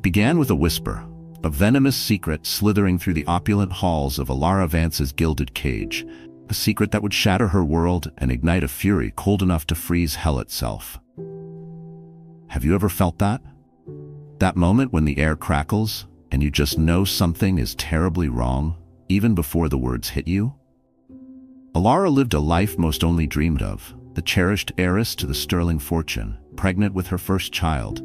began with a whisper, a venomous secret slithering through the opulent halls of Elara Vance's gilded cage, a secret that would shatter her world and ignite a fury cold enough to freeze hell itself. Have you ever felt that? That moment when the air crackles and you just know something is terribly wrong, even before the words hit you? Elara lived a life most only dreamed of, the cherished heiress to the sterling fortune, pregnant with her first child,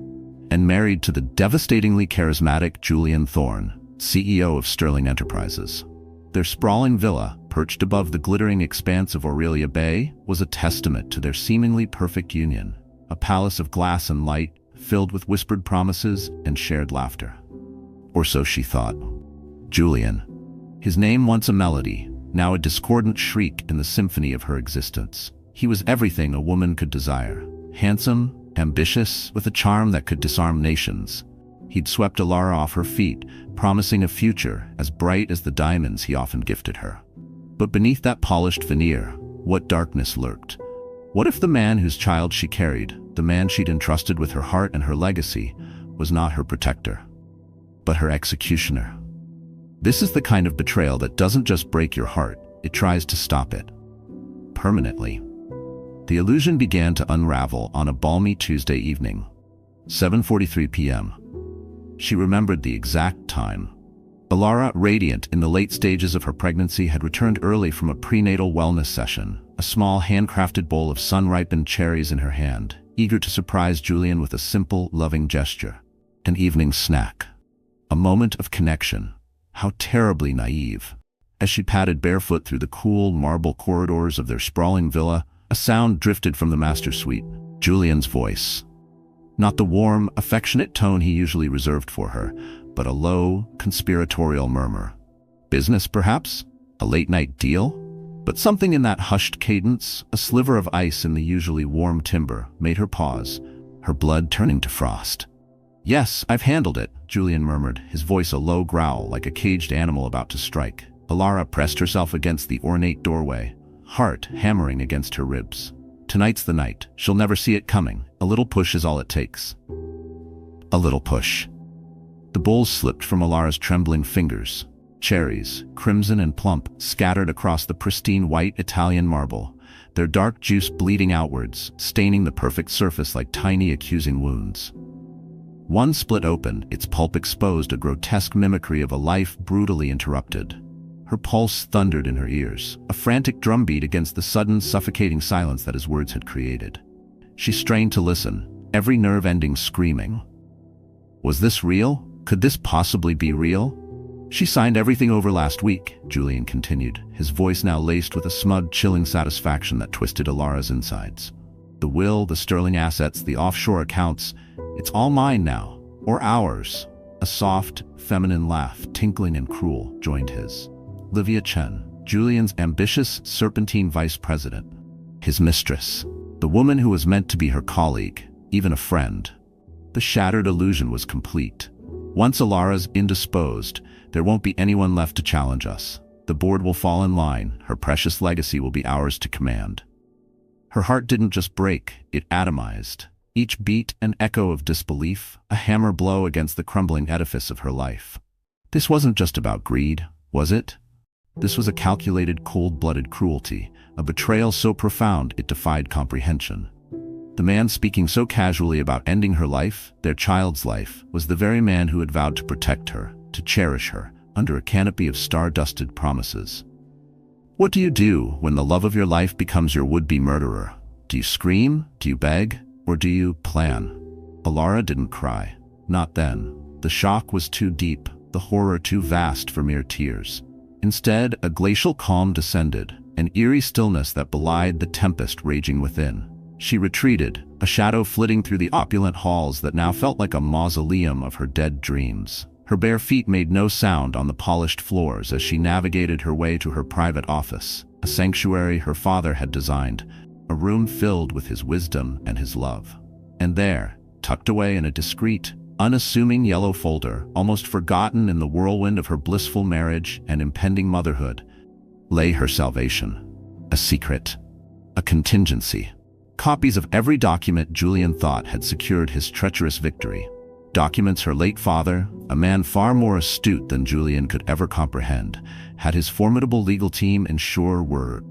and married to the devastatingly charismatic Julian Thorne, CEO of Sterling Enterprises. Their sprawling villa, perched above the glittering expanse of Aurelia Bay, was a testament to their seemingly perfect union, a palace of glass and light, filled with whispered promises and shared laughter. Or so she thought. Julian. His name once a melody, now a discordant shriek in the symphony of her existence. He was everything a woman could desire. Handsome, ambitious, with a charm that could disarm nations. He'd swept Elara off her feet, promising a future as bright as the diamonds he often gifted her. But beneath that polished veneer, what darkness lurked? What if the man whose child she carried, the man she'd entrusted with her heart and her legacy, was not her protector, but her executioner? This is the kind of betrayal that doesn't just break your heart, it tries to stop it. Permanently. The illusion began to unravel on a balmy Tuesday evening, 7:43 p.m. She remembered the exact time. Elara, radiant in the late stages of her pregnancy, had returned early from a prenatal wellness session, a small handcrafted bowl of sun-ripened cherries in her hand, eager to surprise Julian with a simple, loving gesture. An evening snack. A moment of connection. How terribly naive. As she padded barefoot through the cool marble corridors of their sprawling villa, a sound drifted from the master suite. Julian's voice. Not the warm, affectionate tone he usually reserved for her, but a low, conspiratorial murmur. Business, perhaps? A late-night deal? But something in that hushed cadence, a sliver of ice in the usually warm timber, made her pause, her blood turning to frost. "Yes, I've handled it," Julian murmured, his voice a low growl like a caged animal about to strike. Elara pressed herself against the ornate doorway, heart hammering against her ribs. Tonight's the night. She'll never see it coming. A little push is all it takes. A little push. The bowls slipped from Elara's trembling fingers. Cherries, crimson and plump, scattered across the pristine white Italian marble, their dark juice bleeding outwards, staining the perfect surface like tiny accusing wounds. One split open, its pulp exposed, a grotesque mimicry of a life brutally interrupted. Her pulse thundered in her ears, a frantic drumbeat against the sudden, suffocating silence that his words had created. She strained to listen, every nerve ending screaming. Was this real? Could this possibly be real? "She signed everything over last week," Julian continued, his voice now laced with a smug, chilling satisfaction that twisted Elara's insides. "The will, the sterling assets, the offshore accounts, it's all mine now, or ours." A soft, feminine laugh, tinkling and cruel, joined his. Livia Chen, Julian's ambitious, serpentine vice president. His mistress. The woman who was meant to be her colleague, even a friend. The shattered illusion was complete. Once Elara's indisposed, there won't be anyone left to challenge us. The board will fall in line, her precious legacy will be ours to command. Her heart didn't just break, it atomized. Each beat an echo of disbelief, a hammer blow against the crumbling edifice of her life. This wasn't just about greed, was it? This was a calculated, cold-blooded cruelty, a betrayal so profound it defied comprehension. The man speaking so casually about ending her life, their child's life, was the very man who had vowed to protect her, to cherish her, under a canopy of star-dusted promises. What do you do when the love of your life becomes your would-be murderer? Do you scream? Do you beg? Or do you plan? Elara didn't cry. Not then. The shock was too deep, the horror too vast for mere tears. Instead, a glacial calm descended, an eerie stillness that belied the tempest raging within. She retreated, a shadow flitting through the opulent halls that now felt like a mausoleum of her dead dreams. Her bare feet made no sound on the polished floors as she navigated her way to her private office, a sanctuary her father had designed, a room filled with his wisdom and his love. And there, tucked away in a discreet, unassuming yellow folder, almost forgotten in the whirlwind of her blissful marriage and impending motherhood, lay her salvation. A secret. A contingency. Copies of every document Julian thought had secured his treacherous victory. Documents her late father, a man far more astute than Julian could ever comprehend, had his formidable legal team ensure were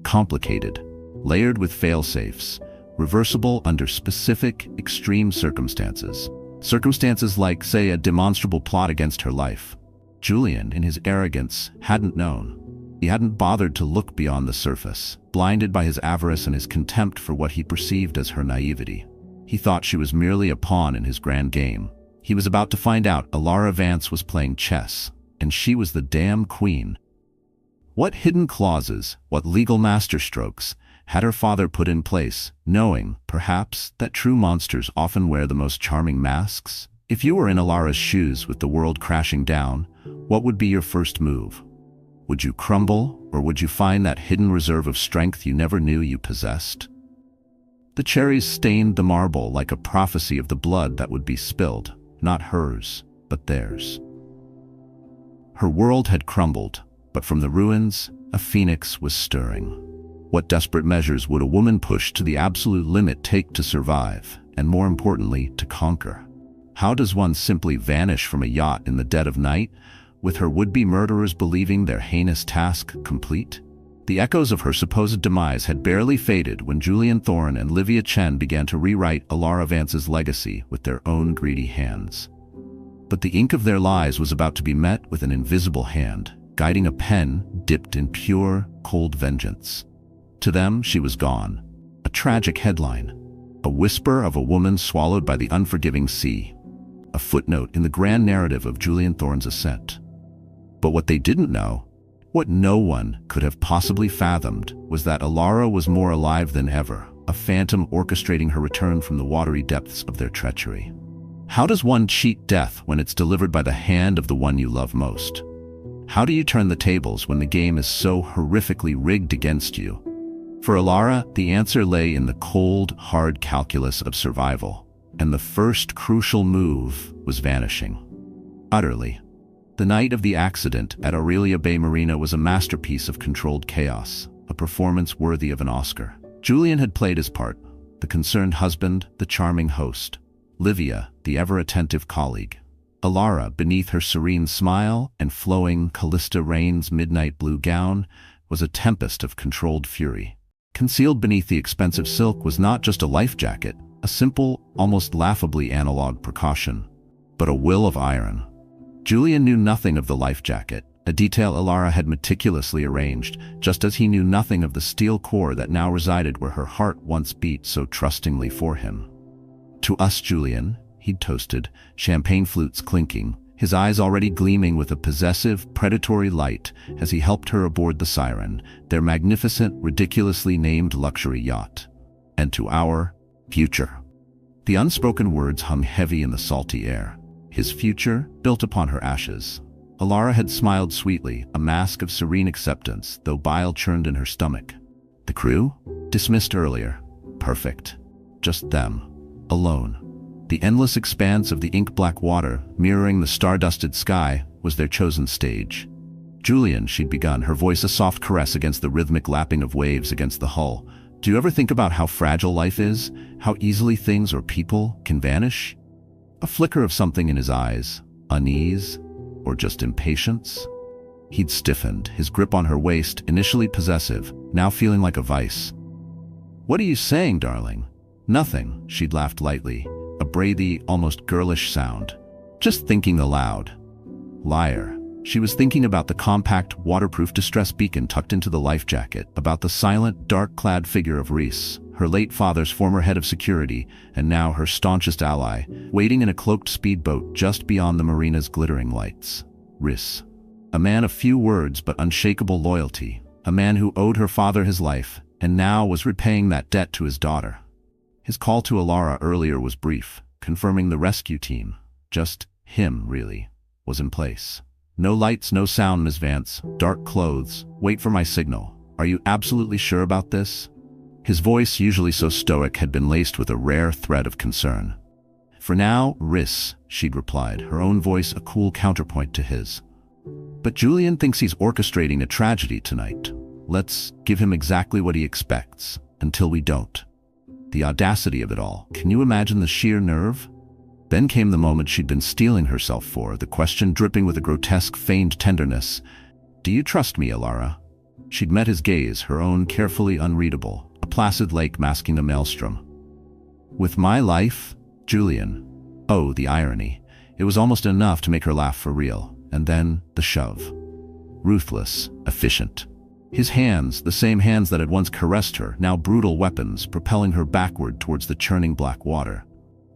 complicated, layered with fail-safes, reversible under specific, extreme circumstances. Circumstances like, say, a demonstrable plot against her life. Julian, in his arrogance, hadn't known. He hadn't bothered to look beyond the surface, blinded by his avarice and his contempt for what he perceived as her naivety. He thought she was merely a pawn in his grand game. He was about to find out Elara Vance was playing chess, and she was the damn queen. What hidden clauses, what legal masterstrokes, had her father put in place, knowing, perhaps, that true monsters often wear the most charming masks? If you were in Elara's shoes with the world crashing down, what would be your first move? Would you crumble, or would you find that hidden reserve of strength you never knew you possessed? The cherries stained the marble like a prophecy of the blood that would be spilled, not hers, but theirs. Her world had crumbled, but from the ruins, a phoenix was stirring. What desperate measures would a woman pushed to the absolute limit take to survive, and more importantly, to conquer? How does one simply vanish from a yacht in the dead of night, with her would-be murderers believing their heinous task complete? The echoes of her supposed demise had barely faded when Julian Thorne and Livia Chen began to rewrite Elara Vance's legacy with their own greedy hands. But the ink of their lies was about to be met with an invisible hand, guiding a pen dipped in pure, cold vengeance. To them, she was gone. A tragic headline. A whisper of a woman swallowed by the unforgiving sea. A footnote in the grand narrative of Julian Thorne's ascent. But what they didn't know, what no one could have possibly fathomed, was that Elara was more alive than ever, a phantom orchestrating her return from the watery depths of their treachery. How does one cheat death when it's delivered by the hand of the one you love most? How do you turn the tables when the game is so horrifically rigged against you? For Elara, the answer lay in the cold, hard calculus of survival, and the first crucial move was vanishing. Utterly. The night of the accident at Aurelia Bay Marina was a masterpiece of controlled chaos, a performance worthy of an Oscar. Julian had played his part, the concerned husband, the charming host. Livia, the ever-attentive colleague. Elara, beneath her serene smile and flowing Callista Rain's midnight blue gown, was a tempest of controlled fury. Concealed beneath the expensive silk was not just a life jacket, a simple, almost laughably analog precaution, but a will of iron. Julian knew nothing of the life jacket, a detail Elara had meticulously arranged, just as he knew nothing of the steel core that now resided where her heart once beat so trustingly for him. "To us, Julian," he'd toasted, champagne flutes clinking, his eyes already gleaming with a possessive, predatory light as he helped her aboard the Siren, their magnificent, ridiculously named luxury yacht. "And to our future." The unspoken words hung heavy in the salty air. His future, built upon her ashes. Elara had smiled sweetly, a mask of serene acceptance, though bile churned in her stomach. The crew? Dismissed earlier. Perfect. Just them. Alone. The endless expanse of the ink-black water, mirroring the star-dusted sky, was their chosen stage. "Julian," she'd begun, her voice a soft caress against the rhythmic lapping of waves against the hull. "Do you ever think about how fragile life is? How easily things or people can vanish?" A flicker of something in his eyes. Unease? Or just impatience? He'd stiffened, his grip on her waist, initially possessive, now feeling like a vice. "What are you saying, darling?" "Nothing," she'd laughed lightly, a breathy, almost girlish sound. "Just thinking aloud." Liar. She was thinking about the compact, waterproof distress beacon tucked into the life jacket, about the silent, dark-clad figure of Reese, her late father's former head of security, and now her staunchest ally, waiting in a cloaked speedboat just beyond the marina's glittering lights. Reese. A man of few words but unshakable loyalty, a man who owed her father his life, and now was repaying that debt to his daughter. His call to Elara earlier was brief, confirming the rescue team, just him really, was in place. "No lights, no sound, Miss Vance. Dark clothes. Wait for my signal. Are you absolutely sure about this?" His voice, usually so stoic, had been laced with a rare thread of concern. "For now, Riss," she'd replied, her own voice a cool counterpoint to his. "But Julian thinks he's orchestrating a tragedy tonight. Let's give him exactly what he expects, until we don't." The audacity of it all. Can you imagine the sheer nerve? Then came the moment she'd been steeling herself for, the question dripping with a grotesque feigned tenderness. "Do you trust me, Elara?" She'd met his gaze, her own carefully unreadable, a placid lake masking a maelstrom. "With my life, Julian?" Oh, the irony. It was almost enough to make her laugh for real. And then the shove. Ruthless, efficient. His hands, the same hands that had once caressed her, now brutal weapons, propelling her backward towards the churning black water.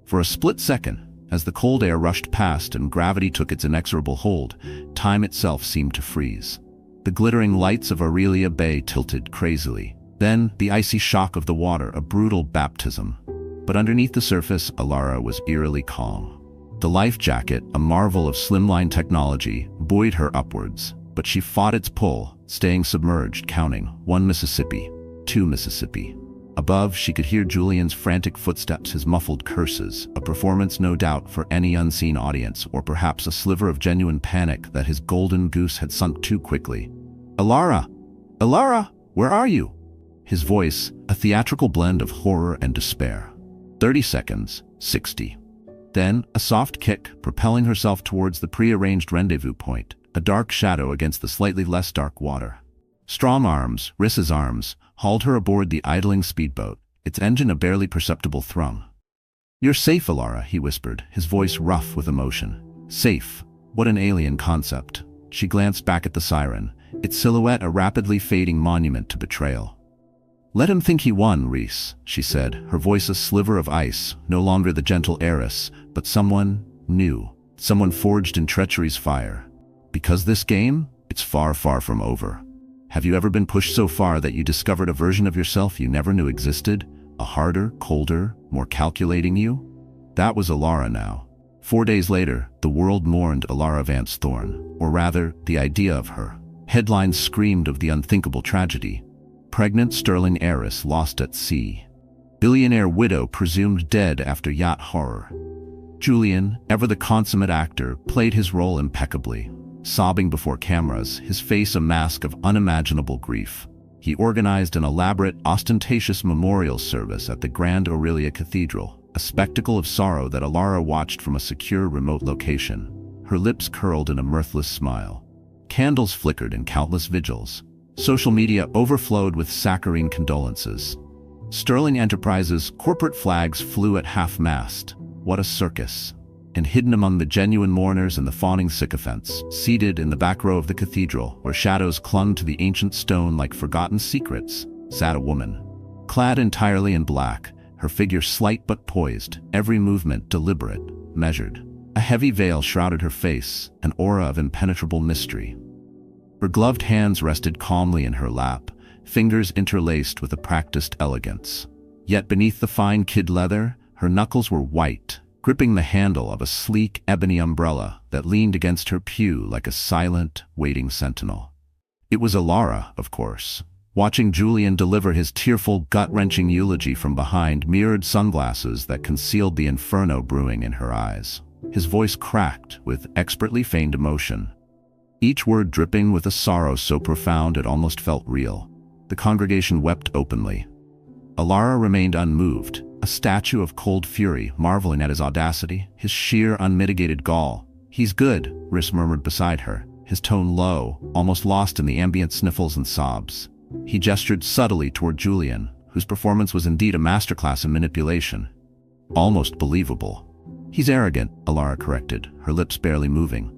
For a split second, as the cold air rushed past and gravity took its inexorable hold, time itself seemed to freeze. The glittering lights of Aurelia Bay tilted crazily. Then, the icy shock of the water, a brutal baptism. But underneath the surface, Elara was eerily calm. The life jacket, a marvel of slimline technology, buoyed her upwards, but she fought its pull, staying submerged, counting 1 Mississippi, 2 Mississippi. Above, she could hear Julian's frantic footsteps, his muffled curses, a performance no doubt for any unseen audience, or perhaps a sliver of genuine panic that his golden goose had sunk too quickly. "Elara! Elara! Where are you?" His voice, a theatrical blend of horror and despair. 30 seconds, 60. Then, a soft kick, propelling herself towards the prearranged rendezvous point, a dark shadow against the slightly less dark water. Strong arms, Rissa's arms, hauled her aboard the idling speedboat, its engine a barely perceptible thrum. "You're safe, Elara," he whispered, his voice rough with emotion. Safe. What an alien concept. She glanced back at the siren, its silhouette a rapidly fading monument to betrayal. "Let him think he won, Reese," she said, her voice a sliver of ice, no longer the gentle heiress, but someone new, someone forged in treachery's fire. "Because this game, it's far, far from over. Have you ever been pushed so far that you discovered a version of yourself you never knew existed? A harder, colder, more calculating you?" That was Elara now. 4 days later, the world mourned Elara Vance Thorne, or rather, the idea of her. Headlines screamed of the unthinkable tragedy. Pregnant sterling heiress lost at sea. Billionaire widow presumed dead after yacht horror. Julian, ever the consummate actor, played his role impeccably. Sobbing before cameras, his face a mask of unimaginable grief. He organized an elaborate, ostentatious memorial service at the Grand Aurelia Cathedral, a spectacle of sorrow that Elara watched from a secure remote location. Her lips curled in a mirthless smile. Candles flickered in countless vigils. Social media overflowed with saccharine condolences. Sterling Enterprises' corporate flags flew at half-mast. What a circus. And hidden among the genuine mourners and the fawning sycophants, seated in the back row of the cathedral, where shadows clung to the ancient stone like forgotten secrets, sat a woman. Clad entirely in black, her figure slight but poised, every movement deliberate, measured. A heavy veil shrouded her face, an aura of impenetrable mystery. Her gloved hands rested calmly in her lap, fingers interlaced with a practiced elegance. Yet beneath the fine kid leather, her knuckles were white, gripping the handle of a sleek ebony umbrella that leaned against her pew like a silent, waiting sentinel. It was Elara, of course. Watching Julian deliver his tearful, gut-wrenching eulogy from behind mirrored sunglasses that concealed the inferno brewing in her eyes. His voice cracked with expertly feigned emotion, each word dripping with a sorrow so profound it almost felt real. The congregation wept openly. Elara remained unmoved, a statue of cold fury, marveling at his audacity, his sheer unmitigated gall. "He's good," Riss murmured beside her, his tone low, almost lost in the ambient sniffles and sobs. He gestured subtly toward Julian, whose performance was indeed a masterclass in manipulation. Almost believable. "He's arrogant," Elara corrected, her lips barely moving.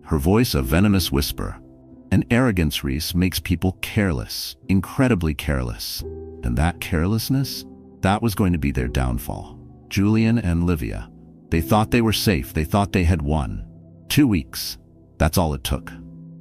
Her voice a venomous whisper. "And arrogance, Reese, makes people careless, incredibly careless. And that carelessness? That was going to be their downfall. Julian and Livia. They thought they were safe, they thought they had won. 2 weeks. That's all it took.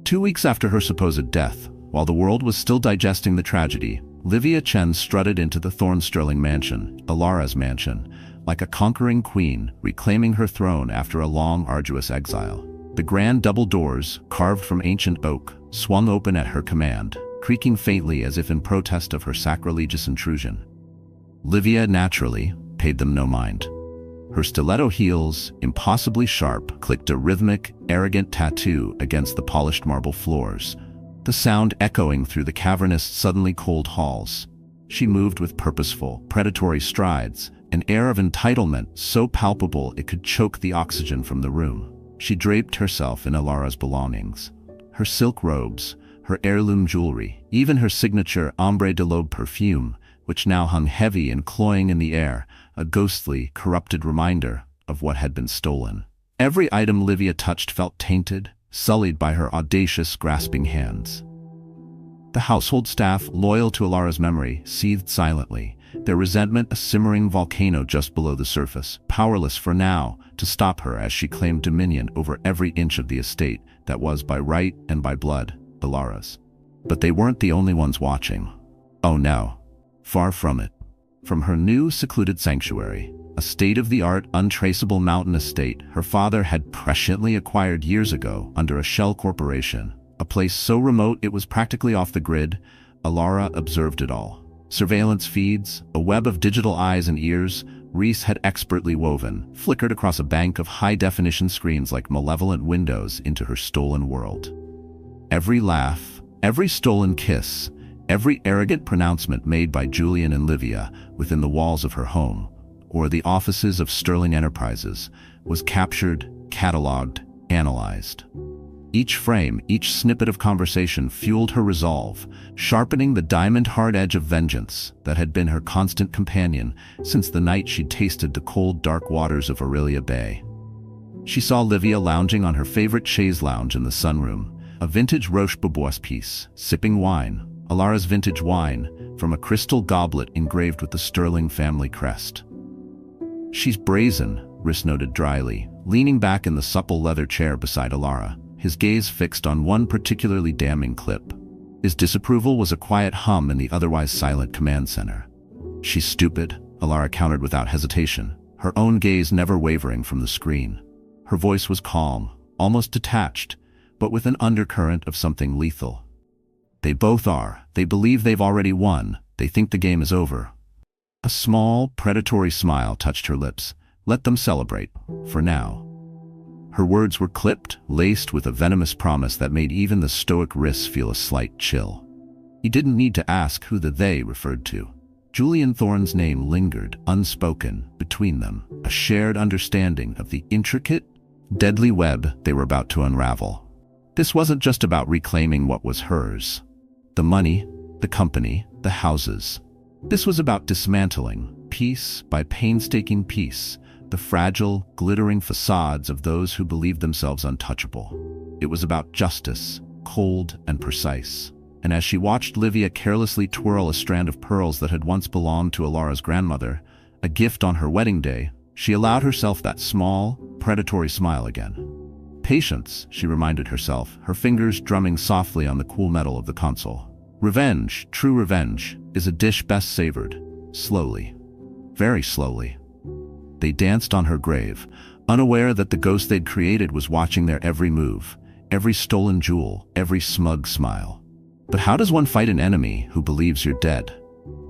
2 weeks after her supposed death, while the world was still digesting the tragedy, Livia Chen strutted into the Thorne Sterling mansion, Elara's mansion, like a conquering queen, reclaiming her throne after a long, arduous exile. The grand double doors, carved from ancient oak, swung open at her command, creaking faintly as if in protest of her sacrilegious intrusion. Livia, naturally, paid them no mind. Her stiletto heels, impossibly sharp, clicked a rhythmic, arrogant tattoo against the polished marble floors, the sound echoing through the cavernous, suddenly cold halls. She moved with purposeful, predatory strides, an air of entitlement so palpable it could choke the oxygen from the room. She draped herself in Elara's belongings. Her silk robes, her heirloom jewelry, even her signature ombre de l'aube perfume, which now hung heavy and cloying in the air, a ghostly, corrupted reminder of what had been stolen. Every item Livia touched felt tainted, sullied by her audacious, grasping hands. The household staff, loyal to Elara's memory, seethed silently, their resentment a simmering volcano just below the surface, powerless for now to stop her as she claimed dominion over every inch of the estate that was, by right and by blood, Elara's. But they weren't the only ones watching. Oh no. Far from it. From her new, secluded sanctuary, a state-of-the-art, untraceable mountain estate her father had presciently acquired years ago under a shell corporation, a place so remote it was practically off the grid, Elara observed it all. Surveillance feeds, a web of digital eyes and ears, Reese had expertly woven, flickered across a bank of high-definition screens like malevolent windows into her stolen world. Every laugh, every stolen kiss, every arrogant pronouncement made by Julian and Livia within the walls of her home, or the offices of Sterling Enterprises, was captured, cataloged, analyzed. Each frame, each snippet of conversation fueled her resolve, sharpening the diamond-hard edge of vengeance that had been her constant companion since the night she'd tasted the cold, dark waters of Aurelia Bay. She saw Livia lounging on her favorite chaise lounge in the sunroom, a vintage Roche-Beaubois piece, sipping wine, Elara's vintage wine, from a crystal goblet engraved with the Sterling family crest. "She's brazen," Rhys noted dryly, leaning back in the supple leather chair beside Elara, his gaze fixed on one particularly damning clip. His disapproval was a quiet hum in the otherwise silent command center. "She's stupid," Elara countered without hesitation, her own gaze never wavering from the screen. Her voice was calm, almost detached, but with an undercurrent of something lethal. "They both are. They believe they've already won. They think the game is over." A small, predatory smile touched her lips. Let them celebrate, for now. Her words were clipped, laced with a venomous promise that made even the stoic Rhys feel a slight chill. He didn't need to ask who the "they" referred to. Julian Thorne's name lingered, unspoken, between them, a shared understanding of the intricate, deadly web they were about to unravel. This wasn't just about reclaiming what was hers. The money, the company, the houses. This was about dismantling, piece by painstaking piece, the fragile, glittering facades of those who believed themselves untouchable. It was about justice, cold and precise. And as she watched Livia carelessly twirl a strand of pearls that had once belonged to Elara's grandmother, a gift on her wedding day, she allowed herself that small, predatory smile again. Patience, she reminded herself, her fingers drumming softly on the cool metal of the console. Revenge, true revenge, is a dish best savored, slowly, very slowly. They danced on her grave, unaware that the ghost they'd created was watching their every move, every stolen jewel, every smug smile. But how does one fight an enemy who believes you're dead?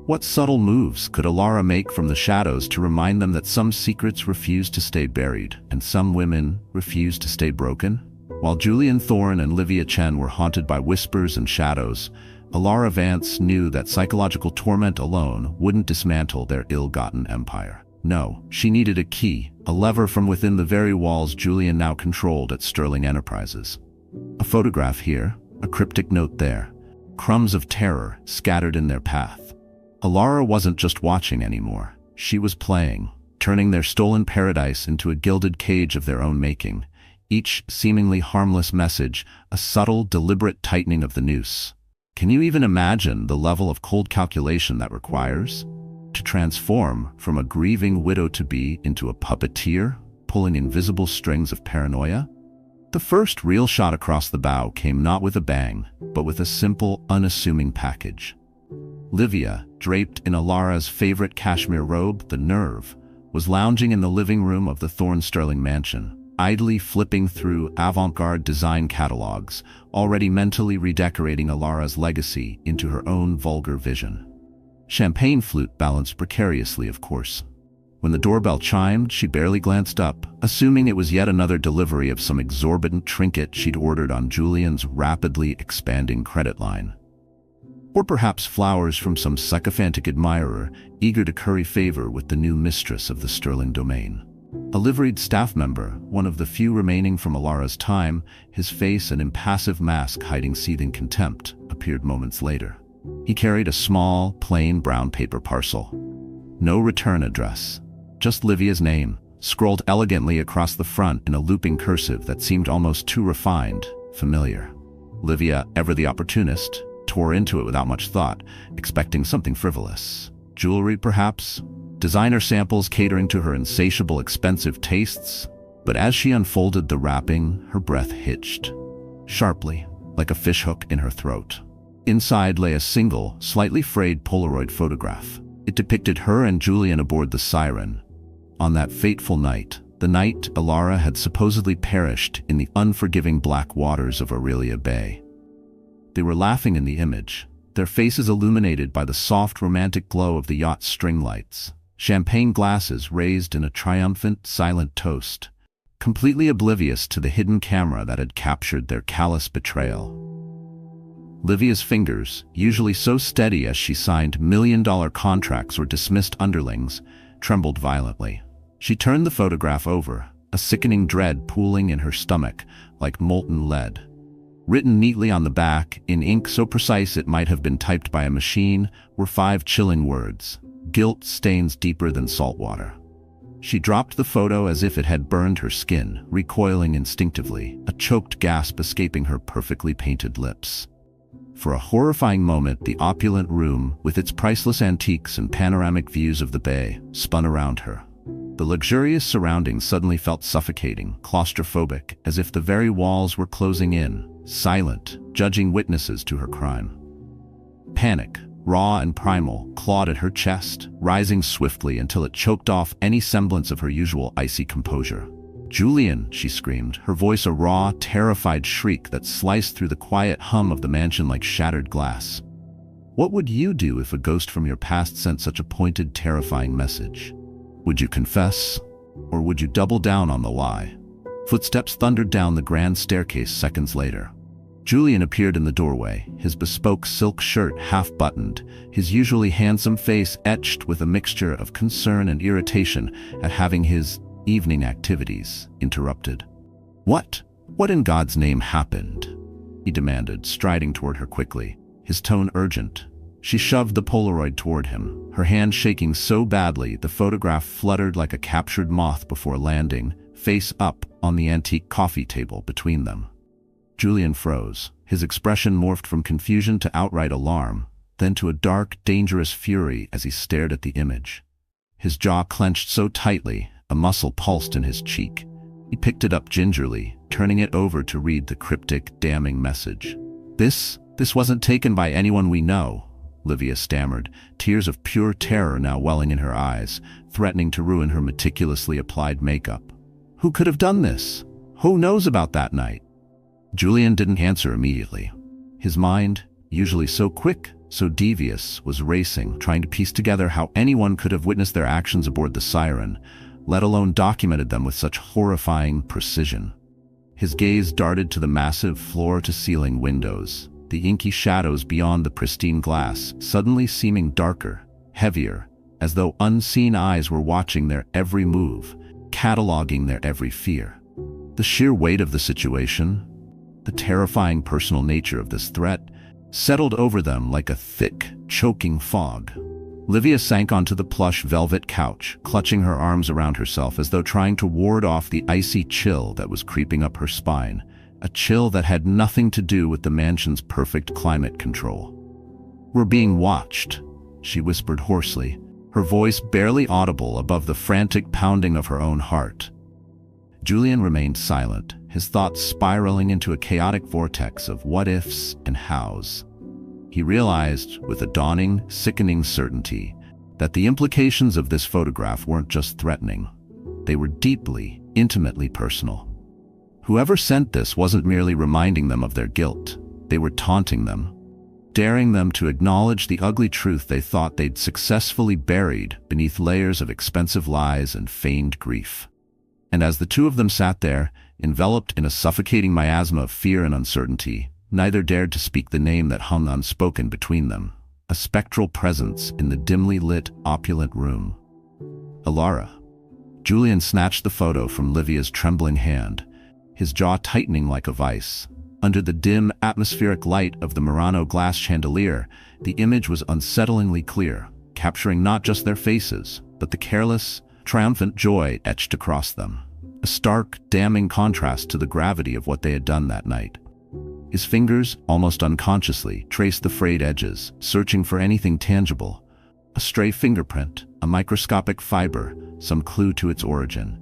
What subtle moves could Elara make from the shadows to remind them that some secrets refuse to stay buried, and some women refuse to stay broken? While Julian Thorne and Livia Chen were haunted by whispers and shadows, Elara Vance knew that psychological torment alone wouldn't dismantle their ill-gotten empire. No, she needed a key, a lever from within the very walls Julian now controlled at Sterling Enterprises. A photograph here, a cryptic note there, crumbs of terror scattered in their path. Elara wasn't just watching anymore. She was playing, turning their stolen paradise into a gilded cage of their own making, each seemingly harmless message a subtle, deliberate tightening of the noose. Can you even imagine the level of cold calculation that requires? To transform from a grieving widow-to-be into a puppeteer, pulling invisible strings of paranoia? The first real shot across the bow came not with a bang, but with a simple, unassuming package. Livia, draped in Elara's favorite cashmere robe, the Nerve, was lounging in the living room of the Thorne Sterling mansion, idly flipping through avant-garde design catalogs, already mentally redecorating Elara's legacy into her own vulgar vision. Champagne flute balanced precariously, of course. When the doorbell chimed, she barely glanced up, assuming it was yet another delivery of some exorbitant trinket she'd ordered on Julian's rapidly expanding credit line. Or perhaps flowers from some sycophantic admirer eager to curry favor with the new mistress of the sterling domain. A liveried staff member, one of the few remaining from Elara's time, his face an impassive mask hiding seething contempt, appeared moments later. He carried a small, plain brown paper parcel. No return address. Just Livia's name, scrolled elegantly across the front in a looping cursive that seemed almost too refined, familiar. Livia, ever the opportunist, tore into it without much thought, expecting something frivolous. Jewelry, perhaps? Designer samples catering to her insatiable expensive tastes? But as she unfolded the wrapping, her breath hitched, sharply, like a fishhook in her throat. Inside lay a single, slightly frayed Polaroid photograph. It depicted her and Julian aboard the Siren. On that fateful night, the night Elara had supposedly perished in the unforgiving black waters of Aurelia Bay. They were laughing in the image, their faces illuminated by the soft romantic glow of the yacht's string lights, champagne glasses raised in a triumphant, silent toast, completely oblivious to the hidden camera that had captured their callous betrayal. Livia's fingers, usually so steady as she signed million-dollar contracts or dismissed underlings, trembled violently. She turned the photograph over, a sickening dread pooling in her stomach like molten lead. Written neatly on the back, in ink so precise it might have been typed by a machine, were 5 chilling words: "Guilt stains deeper than salt water." She dropped the photo as if it had burned her skin, recoiling instinctively, a choked gasp escaping her perfectly painted lips. For a horrifying moment, the opulent room, with its priceless antiques and panoramic views of the bay, spun around her. The luxurious surroundings suddenly felt suffocating, claustrophobic, as if the very walls were closing in, silent, judging witnesses to her crime. Panic, raw and primal, clawed at her chest, rising swiftly until it choked off any semblance of her usual icy composure. "Julian!" she screamed, her voice a raw, terrified shriek that sliced through the quiet hum of the mansion like shattered glass. "What would you do if a ghost from your past sent such a pointed, terrifying message? Would you confess? Or would you double down on the lie?" Footsteps thundered down the grand staircase seconds later. Julian appeared in the doorway, his bespoke silk shirt half-buttoned, his usually handsome face etched with a mixture of concern and irritation at having his evening activities interrupted. What in God's name happened?" he demanded, striding toward her quickly, his tone urgent. She shoved the Polaroid toward him, her hand shaking so badly the photograph fluttered like a captured moth before landing, face up, on the antique coffee table between them. Julian froze. His expression morphed from confusion to outright alarm, then to a dark, dangerous fury as he stared at the image. His jaw clenched so tightly, a muscle pulsed in his cheek. He picked it up gingerly, turning it over to read the cryptic, damning message. This wasn't taken by anyone we know," Livia stammered, tears of pure terror now welling in her eyes, threatening to ruin her meticulously applied makeup. "Who could have done this? Who knows about that night?" Julian didn't answer immediately. His mind, usually so quick, so devious, was racing, trying to piece together how anyone could have witnessed their actions aboard the Siren, let alone documented them with such horrifying precision. His gaze darted to the massive floor-to-ceiling windows, the inky shadows beyond the pristine glass suddenly seeming darker, heavier, as though unseen eyes were watching their every move, cataloging their every fear. The sheer weight of the situation, the terrifying personal nature of this threat, settled over them like a thick, choking fog. Livia sank onto the plush velvet couch, clutching her arms around herself as though trying to ward off the icy chill that was creeping up her spine, a chill that had nothing to do with the mansion's perfect climate control. "We're being watched," she whispered hoarsely, her voice barely audible above the frantic pounding of her own heart. Julian remained silent, his thoughts spiraling into a chaotic vortex of what-ifs and hows. He realized, with a dawning, sickening certainty, that the implications of this photograph weren't just threatening. They were deeply, intimately personal. Whoever sent this wasn't merely reminding them of their guilt. They were taunting them, daring them to acknowledge the ugly truth they thought they'd successfully buried beneath layers of expensive lies and feigned grief. And as the two of them sat there, enveloped in a suffocating miasma of fear and uncertainty, Neither dared to speak the name that hung unspoken between them, a spectral presence in the dimly lit, opulent room. Elara. Julian snatched the photo from Livia's trembling hand, his jaw tightening like a vice. Under the dim, atmospheric light of the Murano glass chandelier, the image was unsettlingly clear, capturing not just their faces, but the careless, triumphant joy etched across them. A stark, damning contrast to the gravity of what they had done that night. His fingers, almost unconsciously, traced the frayed edges, searching for anything tangible. A stray fingerprint, a microscopic fiber, some clue to its origin.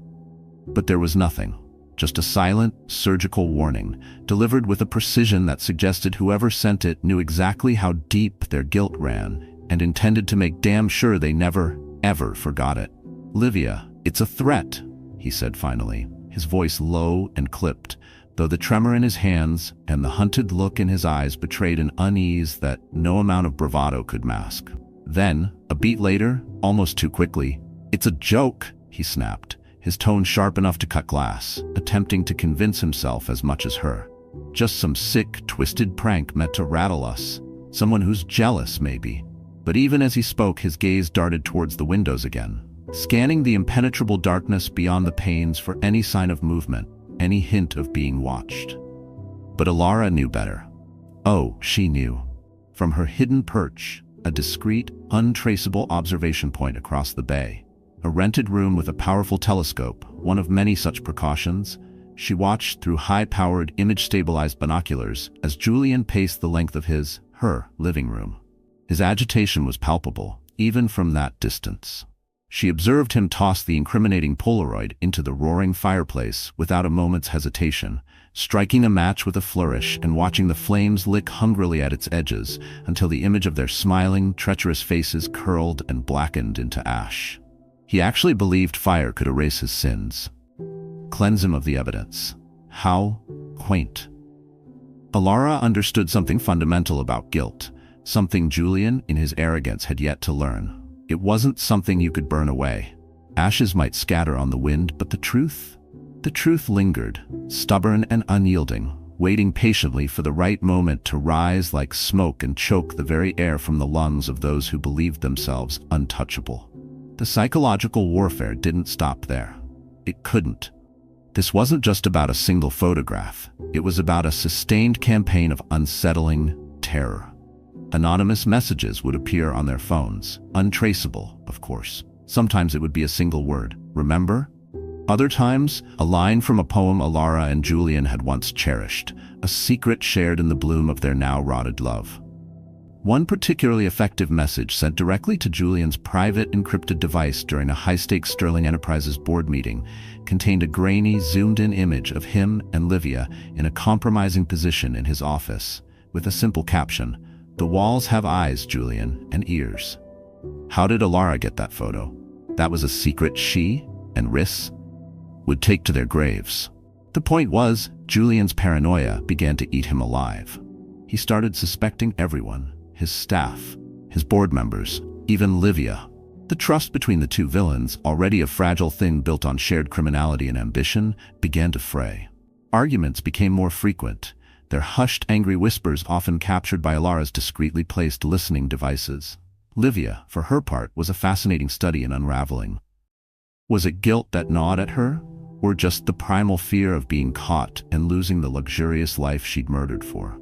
But there was nothing. Just a silent, surgical warning, delivered with a precision that suggested whoever sent it knew exactly how deep their guilt ran and intended to make damn sure they never, ever forgot it. "Livia, it's a threat," he said finally, his voice low and clipped, though the tremor in his hands and the hunted look in his eyes betrayed an unease that no amount of bravado could mask. Then, a beat later, almost too quickly, "It's a joke," he snapped, his tone sharp enough to cut glass, attempting to convince himself as much as her. "Just some sick, twisted prank meant to rattle us. Someone who's jealous, maybe." But even as he spoke, his gaze darted towards the windows again, scanning the impenetrable darkness beyond the panes for any sign of movement, any hint of being watched. But Elara knew better. Oh, she knew. From her hidden perch, a discreet, untraceable observation point across the bay, a rented room with a powerful telescope, one of many such precautions, she watched through high-powered, image-stabilized binoculars as Julian paced the length of her living room. His agitation was palpable, even from that distance. She observed him toss the incriminating Polaroid into the roaring fireplace without a moment's hesitation, striking a match with a flourish and watching the flames lick hungrily at its edges until the image of their smiling, treacherous faces curled and blackened into ash. He actually believed fire could erase his sins, cleanse him of the evidence. How quaint. Elara understood something fundamental about guilt, something Julian, in his arrogance, had yet to learn. It wasn't something you could burn away. Ashes might scatter on the wind, but the truth? The truth lingered, stubborn and unyielding, waiting patiently for the right moment to rise like smoke and choke the very air from the lungs of those who believed themselves untouchable. The psychological warfare didn't stop there. It couldn't. This wasn't just about a single photograph. It was about a sustained campaign of unsettling terror. Anonymous messages would appear on their phones, untraceable, of course. Sometimes it would be a single word, "Remember?" Other times, a line from a poem Elara and Julian had once cherished, a secret shared in the bloom of their now rotted love. One particularly effective message sent directly to Julian's private encrypted device during a high-stakes Sterling Enterprises board meeting contained a grainy, zoomed-in image of him and Livia in a compromising position in his office, with a simple caption, "The walls have eyes, Julian, and ears." How did Elara get that photo? That was a secret she and Riss would take to their graves. The point was, Julian's paranoia began to eat him alive. He started suspecting everyone, his staff, his board members, even Livia. The trust between the two villains, already a fragile thing built on shared criminality and ambition, began to fray. Arguments became more frequent, their hushed, angry whispers often captured by Elara's discreetly placed listening devices. Livia, for her part, was a fascinating study in unraveling. Was it guilt that gnawed at her, or just the primal fear of being caught and losing the luxurious life she'd murdered for?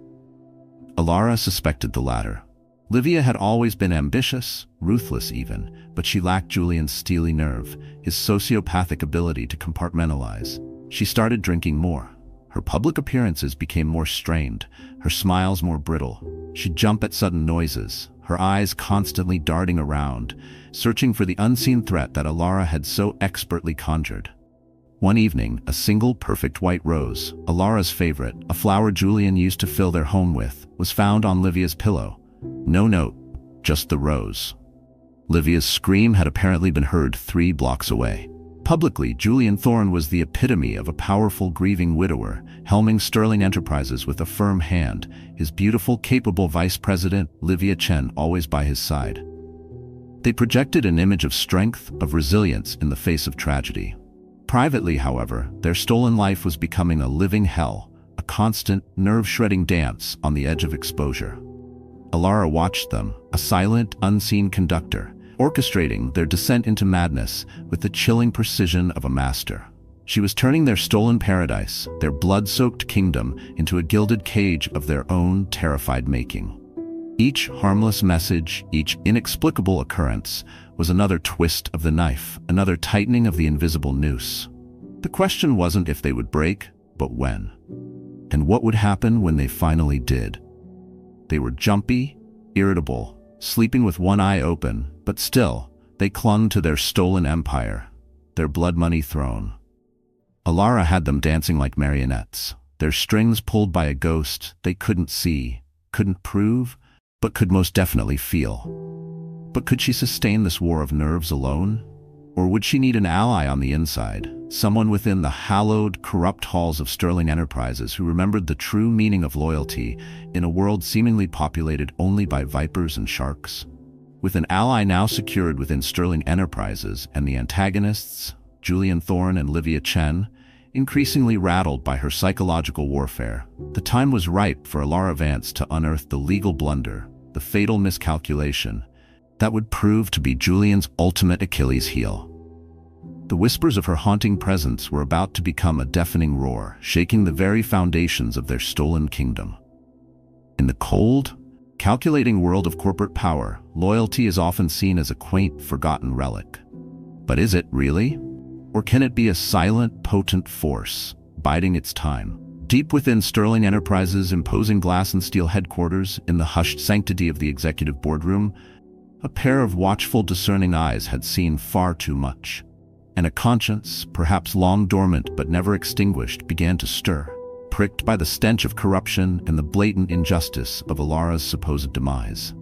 Elara suspected the latter. Livia had always been ambitious, ruthless even, but she lacked Julian's steely nerve, his sociopathic ability to compartmentalize. She started drinking more. Her public appearances became more strained, her smiles more brittle. She'd jump at sudden noises, her eyes constantly darting around, searching for the unseen threat that Elara had so expertly conjured. One evening, a single perfect white rose, Elara's favorite, a flower Julian used to fill their home with, was found on Livia's pillow. No note, just the rose. Livia's scream had apparently been heard 3 blocks away. Publicly, Julian Thorne was the epitome of a powerful, grieving widower, helming Sterling Enterprises with a firm hand, his beautiful, capable vice president, Livia Chen, always by his side. They projected an image of strength, of resilience in the face of tragedy. Privately, however, their stolen life was becoming a living hell, a constant, nerve-shredding dance on the edge of exposure. Elara watched them, a silent, unseen conductor, orchestrating their descent into madness with the chilling precision of a master. She was turning their stolen paradise, their blood-soaked kingdom, into a gilded cage of their own terrified making. Each harmless message, each inexplicable occurrence, was another twist of the knife, another tightening of the invisible noose. The question wasn't if they would break, but when. And what would happen when they finally did? They were jumpy, irritable, sleeping with one eye open, but still, they clung to their stolen empire, their blood-money throne. Elara had them dancing like marionettes, their strings pulled by a ghost they couldn't see, couldn't prove, but could most definitely feel. But could she sustain this war of nerves alone? Or would she need an ally on the inside, someone within the hallowed, corrupt halls of Sterling Enterprises who remembered the true meaning of loyalty in a world seemingly populated only by vipers and sharks? With an ally now secured within Sterling Enterprises and the antagonists, Julian Thorne and Livia Chen, increasingly rattled by her psychological warfare, the time was ripe for Elara Vance to unearth the legal blunder, the fatal miscalculation, that would prove to be Julian's ultimate Achilles heel. The whispers of her haunting presence were about to become a deafening roar, shaking the very foundations of their stolen kingdom. In the cold, calculating world of corporate power, loyalty is often seen as a quaint, forgotten relic. But is it really? Or can it be a silent, potent force, biding its time? Deep within Sterling Enterprises' imposing glass and steel headquarters, in the hushed sanctity of the executive boardroom, a pair of watchful, discerning eyes had seen far too much. And a conscience, perhaps long dormant but never extinguished, began to stir, pricked by the stench of corruption and the blatant injustice of Elara's supposed demise.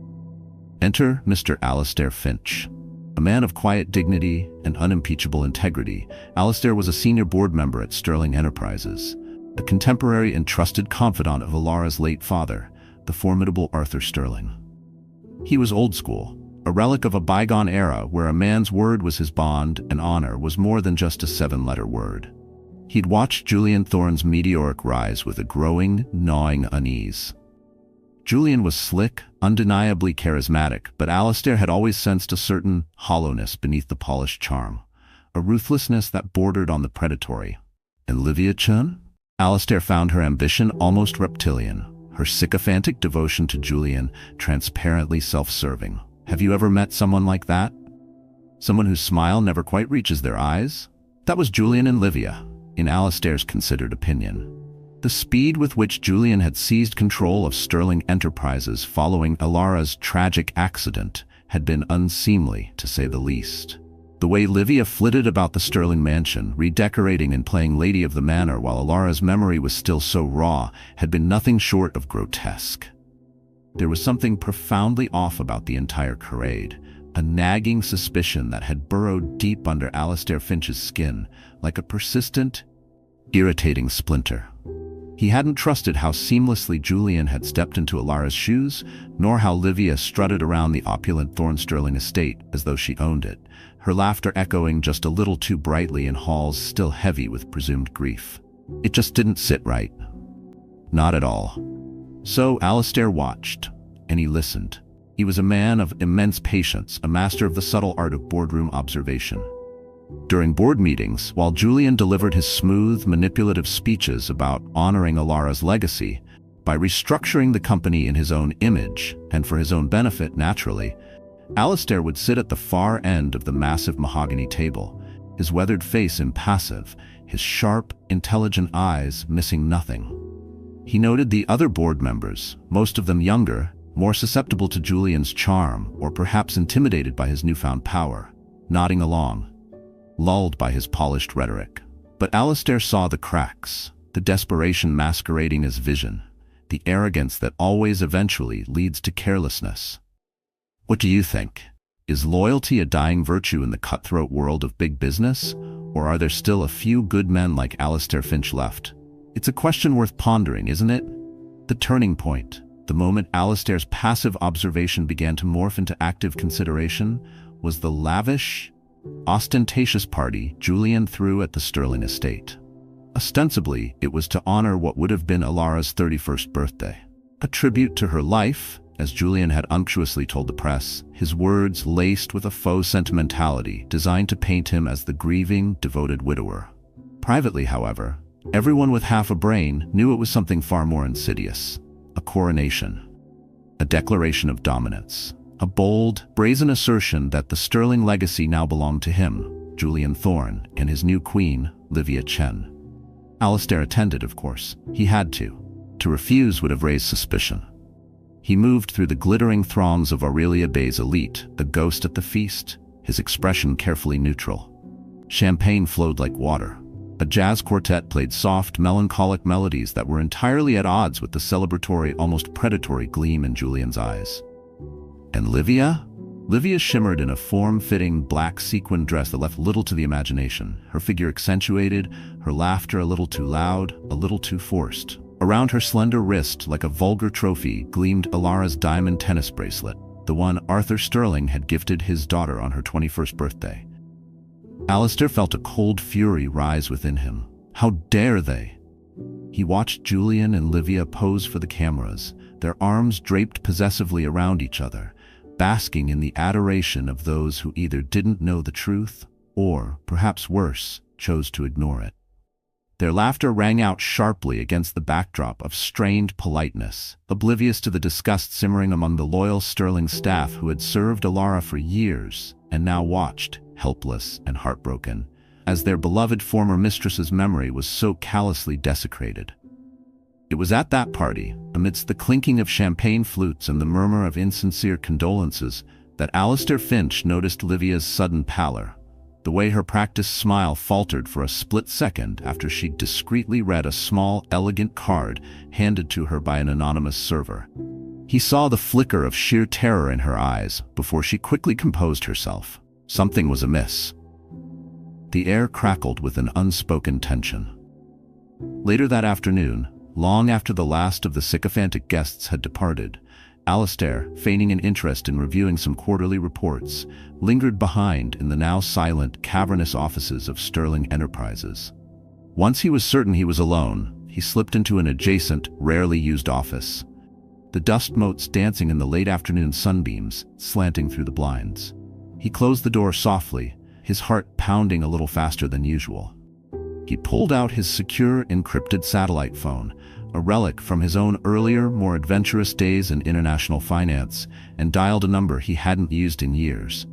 Enter Mr. Alistair Finch. A man of quiet dignity and unimpeachable integrity, Alistair was a senior board member at Sterling Enterprises, a contemporary and trusted confidant of Elara's late father, the formidable Arthur Sterling. He was old school, a relic of a bygone era where a man's word was his bond and honor was more than just a seven-letter word. He'd watched Julian Thorne's meteoric rise with a growing, gnawing unease. Julian was slick, undeniably charismatic, but Alistair had always sensed a certain hollowness beneath the polished charm, a ruthlessness that bordered on the predatory. And Livia Chen? Alistair found her ambition almost reptilian, her sycophantic devotion to Julian transparently self-serving. Have you ever met someone like that? Someone whose smile never quite reaches their eyes? That was Julian and Livia, in Alistair's considered opinion. The speed with which Julian had seized control of Sterling Enterprises following Elara's tragic accident had been unseemly, to say the least. The way Livia flitted about the Sterling mansion, redecorating and playing Lady of the Manor while Elara's memory was still so raw, had been nothing short of grotesque. There was something profoundly off about the entire charade, a nagging suspicion that had burrowed deep under Alistair Finch's skin, like a persistent, irritating splinter. He hadn't trusted how seamlessly Julian had stepped into Elara's shoes, nor how Livia strutted around the opulent Thorne Sterling estate as though she owned it, her laughter echoing just a little too brightly in halls still heavy with presumed grief. It just didn't sit right. Not at all. So Alistair watched, and he listened. He was a man of immense patience, a master of the subtle art of boardroom observation. During board meetings, while Julian delivered his smooth, manipulative speeches about honoring Elara's legacy, by restructuring the company in his own image, and for his own benefit, naturally, Alistair would sit at the far end of the massive mahogany table, his weathered face impassive, his sharp, intelligent eyes missing nothing. He noted the other board members, most of them younger, more susceptible to Julian's charm, or perhaps intimidated by his newfound power, nodding along, lulled by his polished rhetoric. But Alistair saw the cracks, the desperation masquerading as vision, the arrogance that always eventually leads to carelessness. What do you think? Is loyalty a dying virtue in the cutthroat world of big business, or are there still a few good men like Alistair Finch left? It's a question worth pondering, isn't it? The turning point, the moment Alistair's passive observation began to morph into active consideration, was the lavish, ostentatious party Julian threw at the Sterling estate. Ostensibly, it was to honor what would have been Elara's 31st birthday. A tribute to her life, as Julian had unctuously told the press, his words laced with a faux sentimentality designed to paint him as the grieving, devoted widower. Privately, however, everyone with half a brain knew it was something far more insidious. A coronation. A declaration of dominance. A bold, brazen assertion that the sterling legacy now belonged to him, Julian Thorne, and his new queen, Livia Chen. Alistair attended, of course. He had to. To refuse would have raised suspicion. He moved through the glittering throngs of Aurelia Bay's elite, the ghost at the feast, his expression carefully neutral. Champagne flowed like water. A jazz quartet played soft, melancholic melodies that were entirely at odds with the celebratory, almost predatory gleam in Julian's eyes. And Livia? Livia shimmered in a form-fitting black sequin dress that left little to the imagination, her figure accentuated, her laughter a little too loud, a little too forced. Around her slender wrist, like a vulgar trophy, gleamed Elara's diamond tennis bracelet, the one Arthur Sterling had gifted his daughter on her 21st birthday. Alistair felt a cold fury rise within him. How dare they? He watched Julian and Livia pose for the cameras, their arms draped possessively around each other, basking in the adoration of those who either didn't know the truth or, perhaps worse, chose to ignore it. Their laughter rang out sharply against the backdrop of strained politeness, oblivious to the disgust simmering among the loyal Sterling staff who had served Elara for years and now watched, helpless and heartbroken, as their beloved former mistress's memory was so callously desecrated. It was at that party, amidst the clinking of champagne flutes and the murmur of insincere condolences, that Alistair Finch noticed Livia's sudden pallor. The way her practiced smile faltered for a split second after she discreetly read a small, elegant card handed to her by an anonymous server. He saw the flicker of sheer terror in her eyes before she quickly composed herself. Something was amiss. The air crackled with an unspoken tension. Later that afternoon, long after the last of the sycophantic guests had departed, Alistair, feigning an interest in reviewing some quarterly reports, lingered behind in the now silent, cavernous offices of Sterling Enterprises. Once he was certain he was alone, he slipped into an adjacent, rarely used office, the dust motes dancing in the late afternoon sunbeams, slanting through the blinds. He closed the door softly, his heart pounding a little faster than usual. He pulled out his secure, encrypted satellite phone, a relic from his own earlier, more adventurous days in international finance, and dialed a number he hadn't used in years.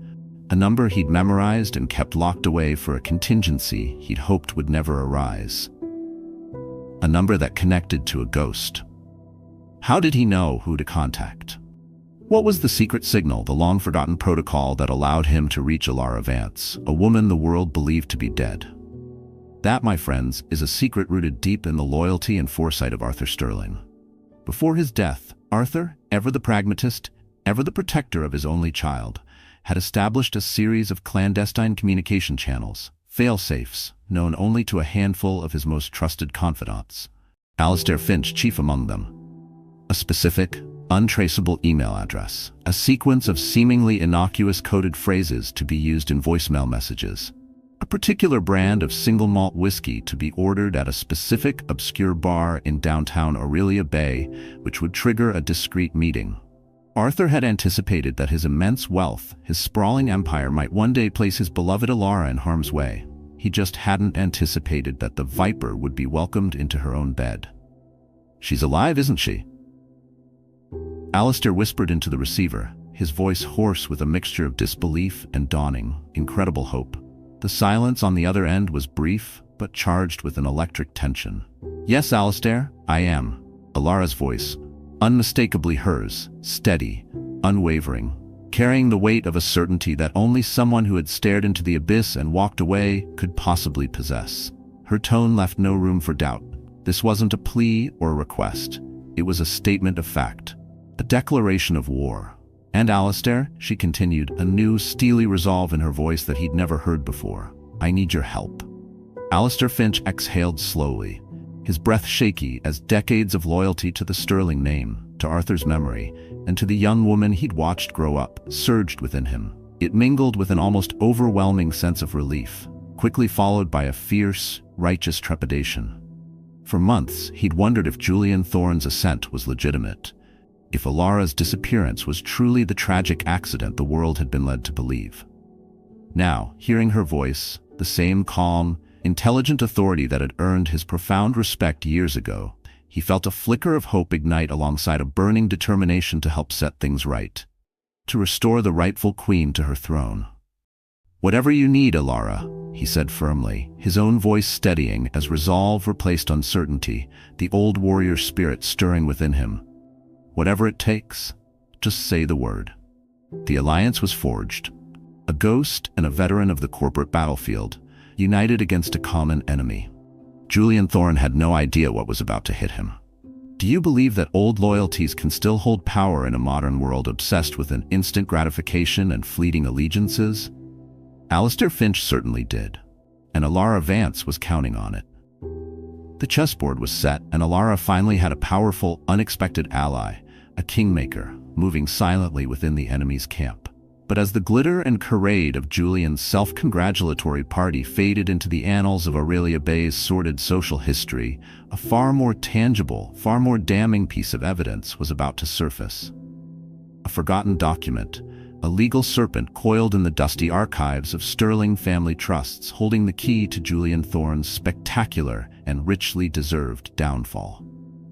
A number he'd memorized and kept locked away for a contingency he'd hoped would never arise. A number that connected to a ghost. How did he know who to contact? What was the secret signal, the long-forgotten protocol that allowed him to reach Elara Vance, a woman the world believed to be dead? That, my friends, is a secret rooted deep in the loyalty and foresight of Arthur Sterling. Before his death, Arthur, ever the pragmatist, ever the protector of his only child, had established a series of clandestine communication channels, fail-safes, known only to a handful of his most trusted confidants. Alistair Finch chief among them. A specific, untraceable email address, a sequence of seemingly innocuous coded phrases to be used in voicemail messages, a particular brand of single malt whiskey to be ordered at a specific obscure bar in downtown Aurelia Bay, which would trigger a discreet meeting. Arthur had anticipated that his immense wealth, his sprawling empire, might one day place his beloved Elara in harm's way. He just hadn't anticipated that the Viper would be welcomed into her own bed. "She's alive, isn't she?" Alistair whispered into the receiver, his voice hoarse with a mixture of disbelief and dawning, incredible hope. The silence on the other end was brief, but charged with an electric tension. "Yes, Alistair, I am." Elara's voice, unmistakably hers, steady, unwavering, carrying the weight of a certainty that only someone who had stared into the abyss and walked away could possibly possess. Her tone left no room for doubt. This wasn't a plea or a request. It was a statement of fact, a declaration of war. "And Alistair," she continued, a new, steely resolve in her voice that he'd never heard before, "I need your help." Alistair Finch exhaled slowly, his breath shaky as decades of loyalty to the Sterling name, to Arthur's memory, and to the young woman he'd watched grow up, surged within him. It mingled with an almost overwhelming sense of relief, quickly followed by a fierce, righteous trepidation. For months, he'd wondered if Julian Thorne's ascent was legitimate, if Elara's disappearance was truly the tragic accident the world had been led to believe. Now, hearing her voice, the same calm, intelligent authority that had earned his profound respect years ago, he felt a flicker of hope ignite alongside a burning determination to help set things right, to restore the rightful queen to her throne. "Whatever you need, Elara," he said firmly, his own voice steadying as resolve replaced uncertainty, the old warrior spirit stirring within him. "Whatever it takes, just say the word." The alliance was forged. A ghost and a veteran of the corporate battlefield, united against a common enemy. Julian Thorne had no idea what was about to hit him. Do you believe that old loyalties can still hold power in a modern world obsessed with an instant gratification and fleeting allegiances? Alistair Finch certainly did, and Elara Vance was counting on it. The chessboard was set, and Elara finally had a powerful, unexpected ally, a kingmaker, moving silently within the enemy's camp. But as the glitter and charade of Julian's self-congratulatory party faded into the annals of Aurelia Bay's sordid social history, a far more tangible, far more damning piece of evidence was about to surface. A forgotten document, a legal serpent coiled in the dusty archives of sterling family trusts, holding the key to Julian Thorne's spectacular and richly deserved downfall.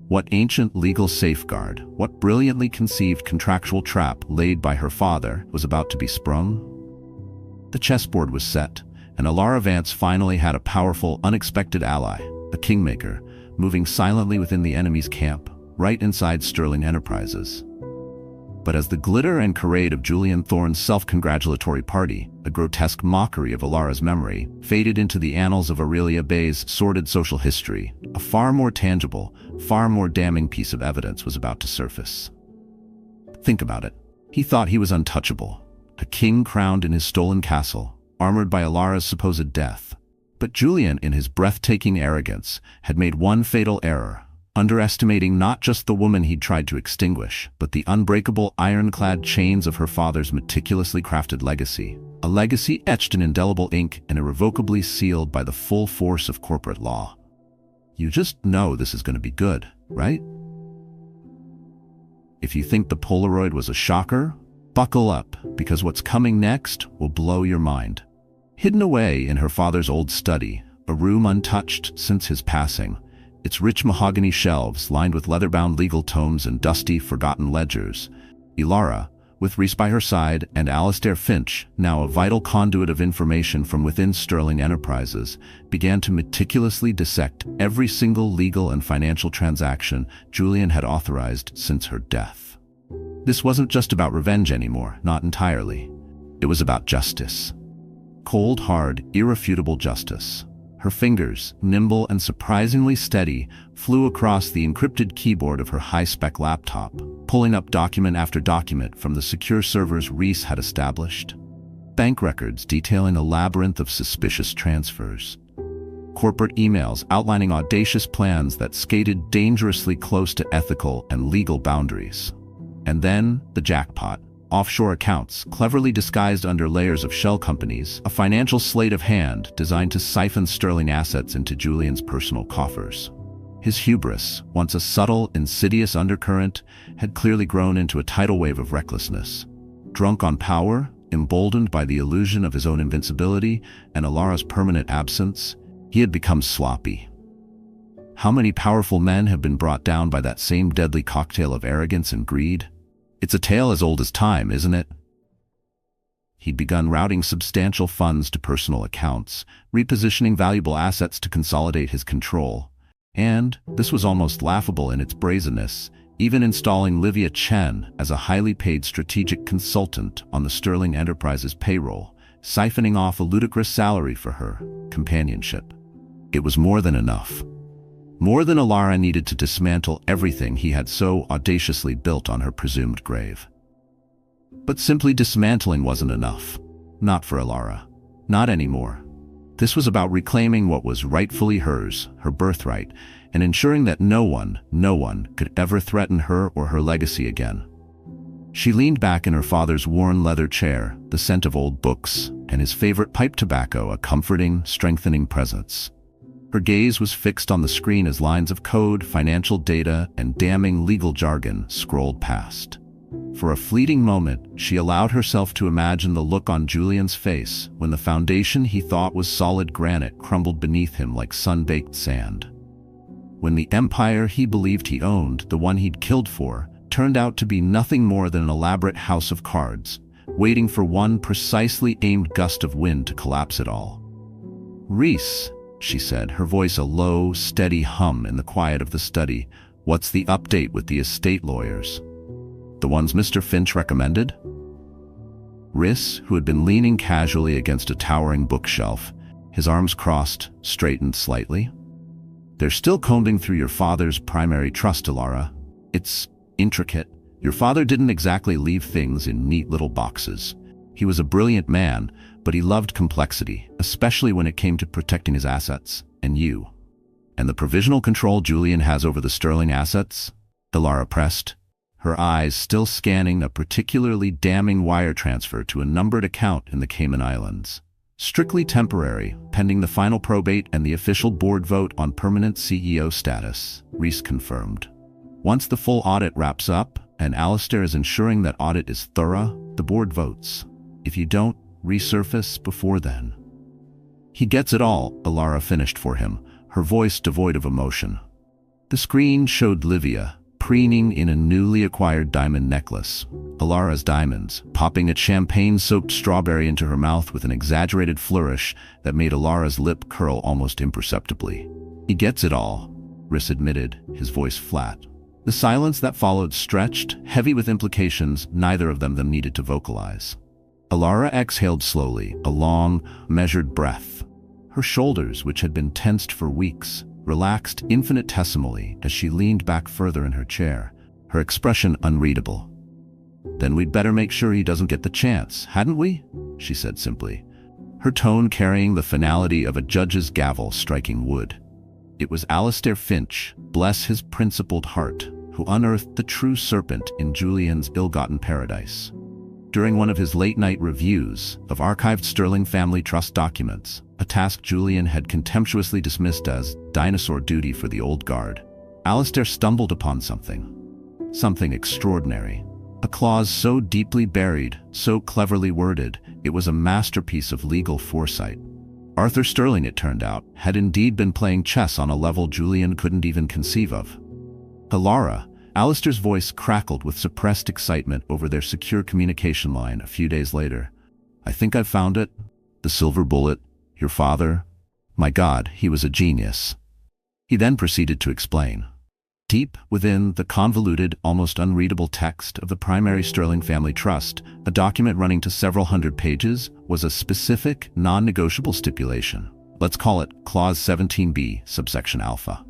What ancient legal safeguard, what brilliantly conceived contractual trap laid by her father was about to be sprung? The chessboard was set, and Elara Vance finally had a powerful, unexpected ally, a kingmaker, moving silently within the enemy's camp, right inside Sterling Enterprises. But as the glitter and charade of Julian Thorne's self-congratulatory party, a grotesque mockery of Elara's memory, faded into the annals of Aurelia Bay's sordid social history, a far more tangible, far more damning piece of evidence was about to surface. Think about it. He thought he was untouchable, a king crowned in his stolen castle, armored by Elara's supposed death. But Julian, in his breathtaking arrogance, had made one fatal error, underestimating not just the woman he'd tried to extinguish, but the unbreakable ironclad chains of her father's meticulously crafted legacy. A legacy etched in indelible ink and irrevocably sealed by the full force of corporate law. You just know this is going to be good, right? If you think the Polaroid was a shocker, buckle up, because what's coming next will blow your mind. Hidden away in her father's old study, a room untouched since his passing, its rich mahogany shelves lined with leather-bound legal tomes and dusty, forgotten ledgers, Elara, with Reese by her side and Alistair Finch, now a vital conduit of information from within Sterling Enterprises, began to meticulously dissect every single legal and financial transaction Julian had authorized since her death. This wasn't just about revenge anymore, not entirely. It was about justice. Cold, hard, irrefutable justice. Her fingers, nimble and surprisingly steady, flew across the encrypted keyboard of her high-spec laptop, pulling up document after document from the secure servers Reese had established. Bank records detailing a labyrinth of suspicious transfers. Corporate emails outlining audacious plans that skated dangerously close to ethical and legal boundaries. And then, the jackpot. Offshore accounts, cleverly disguised under layers of shell companies, a financial sleight of hand designed to siphon Sterling assets into Julian's personal coffers. His hubris, once a subtle, insidious undercurrent, had clearly grown into a tidal wave of recklessness. Drunk on power, emboldened by the illusion of his own invincibility and Elara's permanent absence, he had become sloppy. How many powerful men have been brought down by that same deadly cocktail of arrogance and greed? It's a tale as old as time, isn't it? He'd begun routing substantial funds to personal accounts, repositioning valuable assets to consolidate his control. And, this was almost laughable in its brazenness, even installing Livia Chen as a highly paid strategic consultant on the Sterling Enterprises payroll, siphoning off a ludicrous salary for her companionship. It was more than enough. More than Elara needed to dismantle everything he had so audaciously built on her presumed grave. But simply dismantling wasn't enough. Not for Elara. Not anymore. This was about reclaiming what was rightfully hers, her birthright, and ensuring that no one could ever threaten her or her legacy again. She leaned back in her father's worn leather chair, the scent of old books, and his favorite pipe tobacco a comforting, strengthening presence. Her gaze was fixed on the screen as lines of code, financial data, and damning legal jargon scrolled past. For a fleeting moment, she allowed herself to imagine the look on Julian's face when the foundation he thought was solid granite crumbled beneath him like sun-baked sand. When the empire he believed he owned, the one he'd killed for, turned out to be nothing more than an elaborate house of cards, waiting for one precisely aimed gust of wind to collapse it all. "Reese," she said, her voice a low, steady hum in the quiet of the study, "what's the update with the estate lawyers? The ones Mr. Finch recommended?" Reese, who had been leaning casually against a towering bookshelf, his arms crossed, straightened slightly. "They're still combing through your father's primary trust, Elara. It's intricate. Your father didn't exactly leave things in neat little boxes. He was a brilliant man, but he loved complexity, especially when it came to protecting his assets, and you. And the provisional control Julian has over the sterling assets?" Elara pressed, her eyes still scanning a particularly damning wire transfer to a numbered account in the Cayman Islands. "Strictly temporary, pending the final probate and the official board vote on permanent CEO status," Reese confirmed. "Once the full audit wraps up, and Alistair is ensuring that audit is thorough, the board votes. If you don't resurface before then." "He gets it all," Elara finished for him, her voice devoid of emotion. The screen showed Livia, preening in a newly acquired diamond necklace, Elara's diamonds, popping a champagne-soaked strawberry into her mouth with an exaggerated flourish that made Elara's lip curl almost imperceptibly. "He gets it all," Rhys admitted, his voice flat. The silence that followed stretched, heavy with implications neither of them needed to vocalize. Elara exhaled slowly, a long, measured breath. Her shoulders, which had been tensed for weeks, relaxed infinitesimally as she leaned back further in her chair, her expression unreadable. "Then we'd better make sure he doesn't get the chance, hadn't we?" she said simply, her tone carrying the finality of a judge's gavel striking wood. It was Alistair Finch, bless his principled heart, who unearthed the true serpent in Julian's ill-gotten paradise. During one of his late-night reviews of archived Sterling family trust documents, a task Julian had contemptuously dismissed as dinosaur duty for the old guard, Alistair stumbled upon something extraordinary. A clause so deeply buried, so cleverly worded, it was a masterpiece of legal foresight. Arthur Sterling, it turned out, had indeed been playing chess on a level Julian couldn't even conceive of. "Elara," Alistair's voice crackled with suppressed excitement over their secure communication line a few days later. "I think I've found it. The silver bullet. Your father. My God, he was a genius." He then proceeded to explain. Deep within the convoluted, almost unreadable text of the primary Sterling family trust, a document running to several hundred pages, was a specific, non-negotiable stipulation. Let's call it Clause 17b, subsection alpha.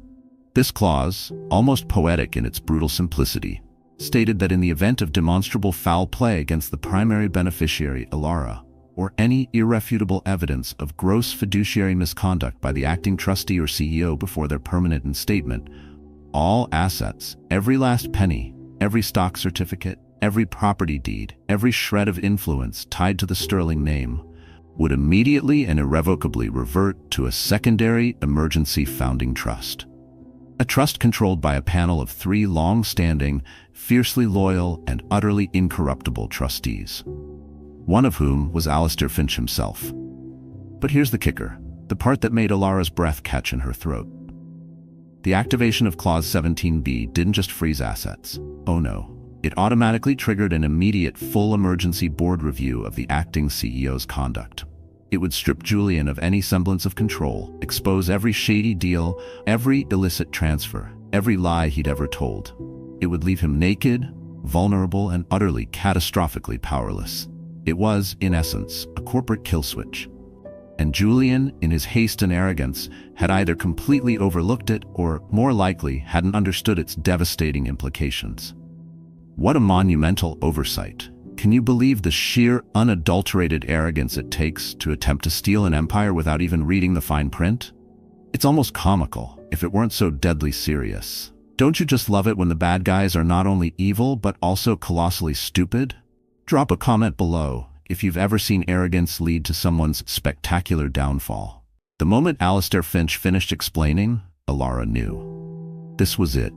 This clause, almost poetic in its brutal simplicity, stated that in the event of demonstrable foul play against the primary beneficiary, Elara, or any irrefutable evidence of gross fiduciary misconduct by the acting trustee or CEO before their permanent instatement, all assets, every last penny, every stock certificate, every property deed, every shred of influence tied to the Sterling name, would immediately and irrevocably revert to a secondary emergency founding trust. A trust controlled by a panel of 3 long-standing, fiercely loyal, and utterly incorruptible trustees, one of whom was Alistair Finch himself. But here's the kicker, the part that made Elara's breath catch in her throat. The activation of Clause 17b didn't just freeze assets. Oh no. It automatically triggered an immediate full emergency board review of the acting CEO's conduct. It would strip Julian of any semblance of control, expose every shady deal, every illicit transfer, every lie he'd ever told. It would leave him naked, vulnerable, and utterly catastrophically powerless. It was, in essence, a corporate kill switch. And Julian, in his haste and arrogance, had either completely overlooked it or, more likely, hadn't understood its devastating implications. What a monumental oversight. Can you believe the sheer, unadulterated arrogance it takes to attempt to steal an empire without even reading the fine print? It's almost comical, if it weren't so deadly serious. Don't you just love it when the bad guys are not only evil but also colossally stupid? Drop a comment below if you've ever seen arrogance lead to someone's spectacular downfall. The moment Alistair Finch finished explaining, Elara knew. This was it.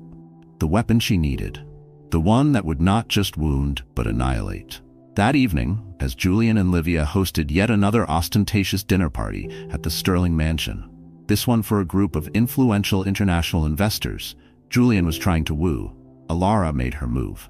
The weapon she needed. The one that would not just wound, but annihilate. That evening, as Julian and Livia hosted yet another ostentatious dinner party at the Sterling Mansion, this one for a group of influential international investors, Julian was trying to woo. Elara made her move.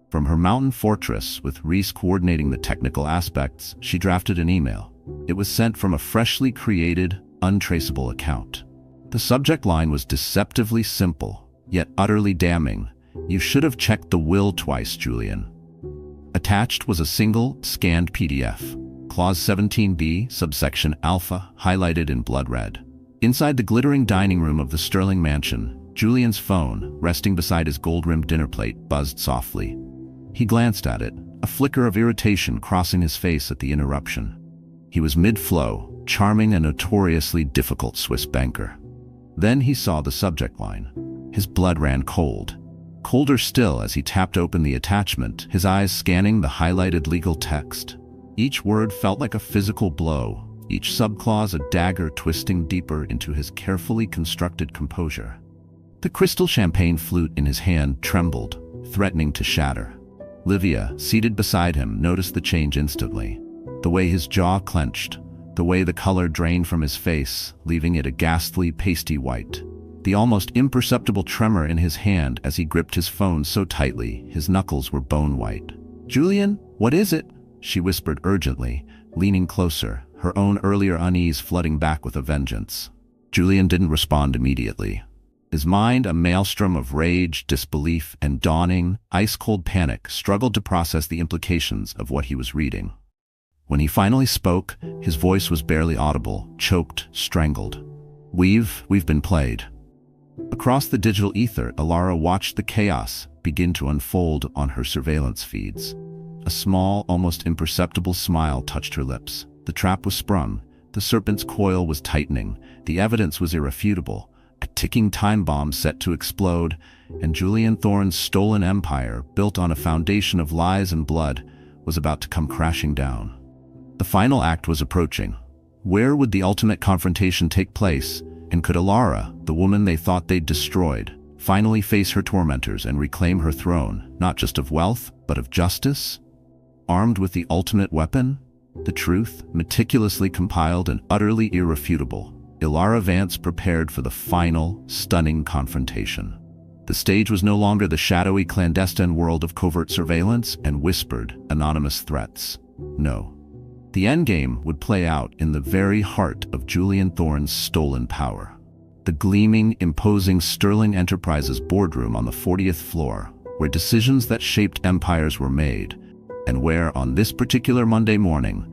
From her mountain fortress, with Reese coordinating the technical aspects, she drafted an email. It was sent from a freshly created, untraceable account. The subject line was deceptively simple, yet utterly damning. "You should have checked the will twice, Julian." Attached was a single, scanned PDF. Clause 17b, subsection alpha, highlighted in blood red. Inside the glittering dining room of the Sterling Mansion, Julian's phone, resting beside his gold-rimmed dinner plate, buzzed softly. He glanced at it, a flicker of irritation crossing his face at the interruption. He was mid-flow, charming a notoriously difficult Swiss banker. Then he saw the subject line. His blood ran cold. Colder still as he tapped open the attachment, his eyes scanning the highlighted legal text. Each word felt like a physical blow, each subclause a dagger twisting deeper into his carefully constructed composure. The crystal champagne flute in his hand trembled, threatening to shatter. Livia, seated beside him, noticed the change instantly. The way his jaw clenched, the way the color drained from his face, leaving it a ghastly, pasty white. The almost imperceptible tremor in his hand as he gripped his phone so tightly, his knuckles were bone white. "Julian, what is it?" she whispered urgently, leaning closer, her own earlier unease flooding back with a vengeance. Julian didn't respond immediately. His mind, a maelstrom of rage, disbelief, and dawning, ice-cold panic, struggled to process the implications of what he was reading. When he finally spoke, his voice was barely audible, choked, strangled. We've been played." Across the digital ether, Elara watched the chaos begin to unfold on her surveillance feeds. A small, almost imperceptible smile touched her lips. The trap was sprung, the serpent's coil was tightening, the evidence was irrefutable, a ticking time bomb set to explode, and Julian Thorne's stolen empire, built on a foundation of lies and blood, was about to come crashing down. The final act was approaching. Where would the ultimate confrontation take place? And could Elara, the woman they thought they'd destroyed, finally face her tormentors and reclaim her throne, not just of wealth, but of justice? Armed with the ultimate weapon, the truth, meticulously compiled and utterly irrefutable, Elara Vance prepared for the final, stunning confrontation. The stage was no longer the shadowy, clandestine world of covert surveillance and whispered, anonymous threats. No. The endgame would play out in the very heart of Julian Thorne's stolen power. The gleaming, imposing Sterling Enterprises boardroom on the 40th floor, where decisions that shaped empires were made, and where, on this particular Monday morning,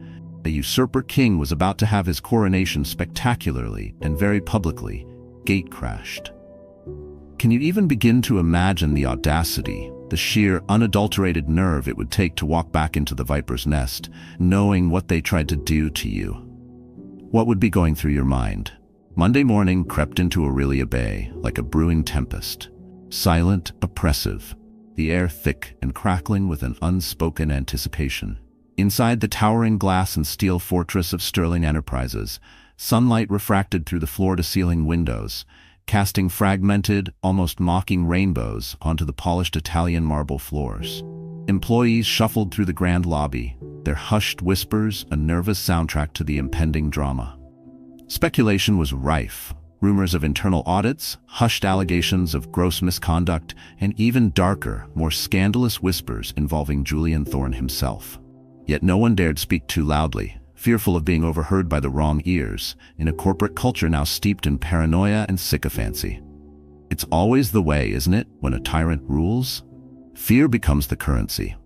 a usurper king was about to have his coronation spectacularly and very publicly gate-crashed. Can you even begin to imagine the audacity, the sheer, unadulterated nerve it would take to walk back into the viper's nest, knowing what they tried to do to you? What would be going through your mind? Monday morning crept into Aurelia Bay like a brewing tempest. Silent, oppressive, the air thick and crackling with an unspoken anticipation. Inside the towering glass and steel fortress of Sterling Enterprises, sunlight refracted through the floor-to-ceiling windows, casting fragmented, almost mocking rainbows onto the polished Italian marble floors. Employees shuffled through the grand lobby, their hushed whispers a nervous soundtrack to the impending drama. Speculation was rife. Rumors of internal audits, hushed allegations of gross misconduct, and even darker, more scandalous whispers involving Julian Thorne himself. Yet no one dared speak too loudly, fearful of being overheard by the wrong ears, in a corporate culture now steeped in paranoia and sycophancy. It's always the way, isn't it, when a tyrant rules? Fear becomes the currency.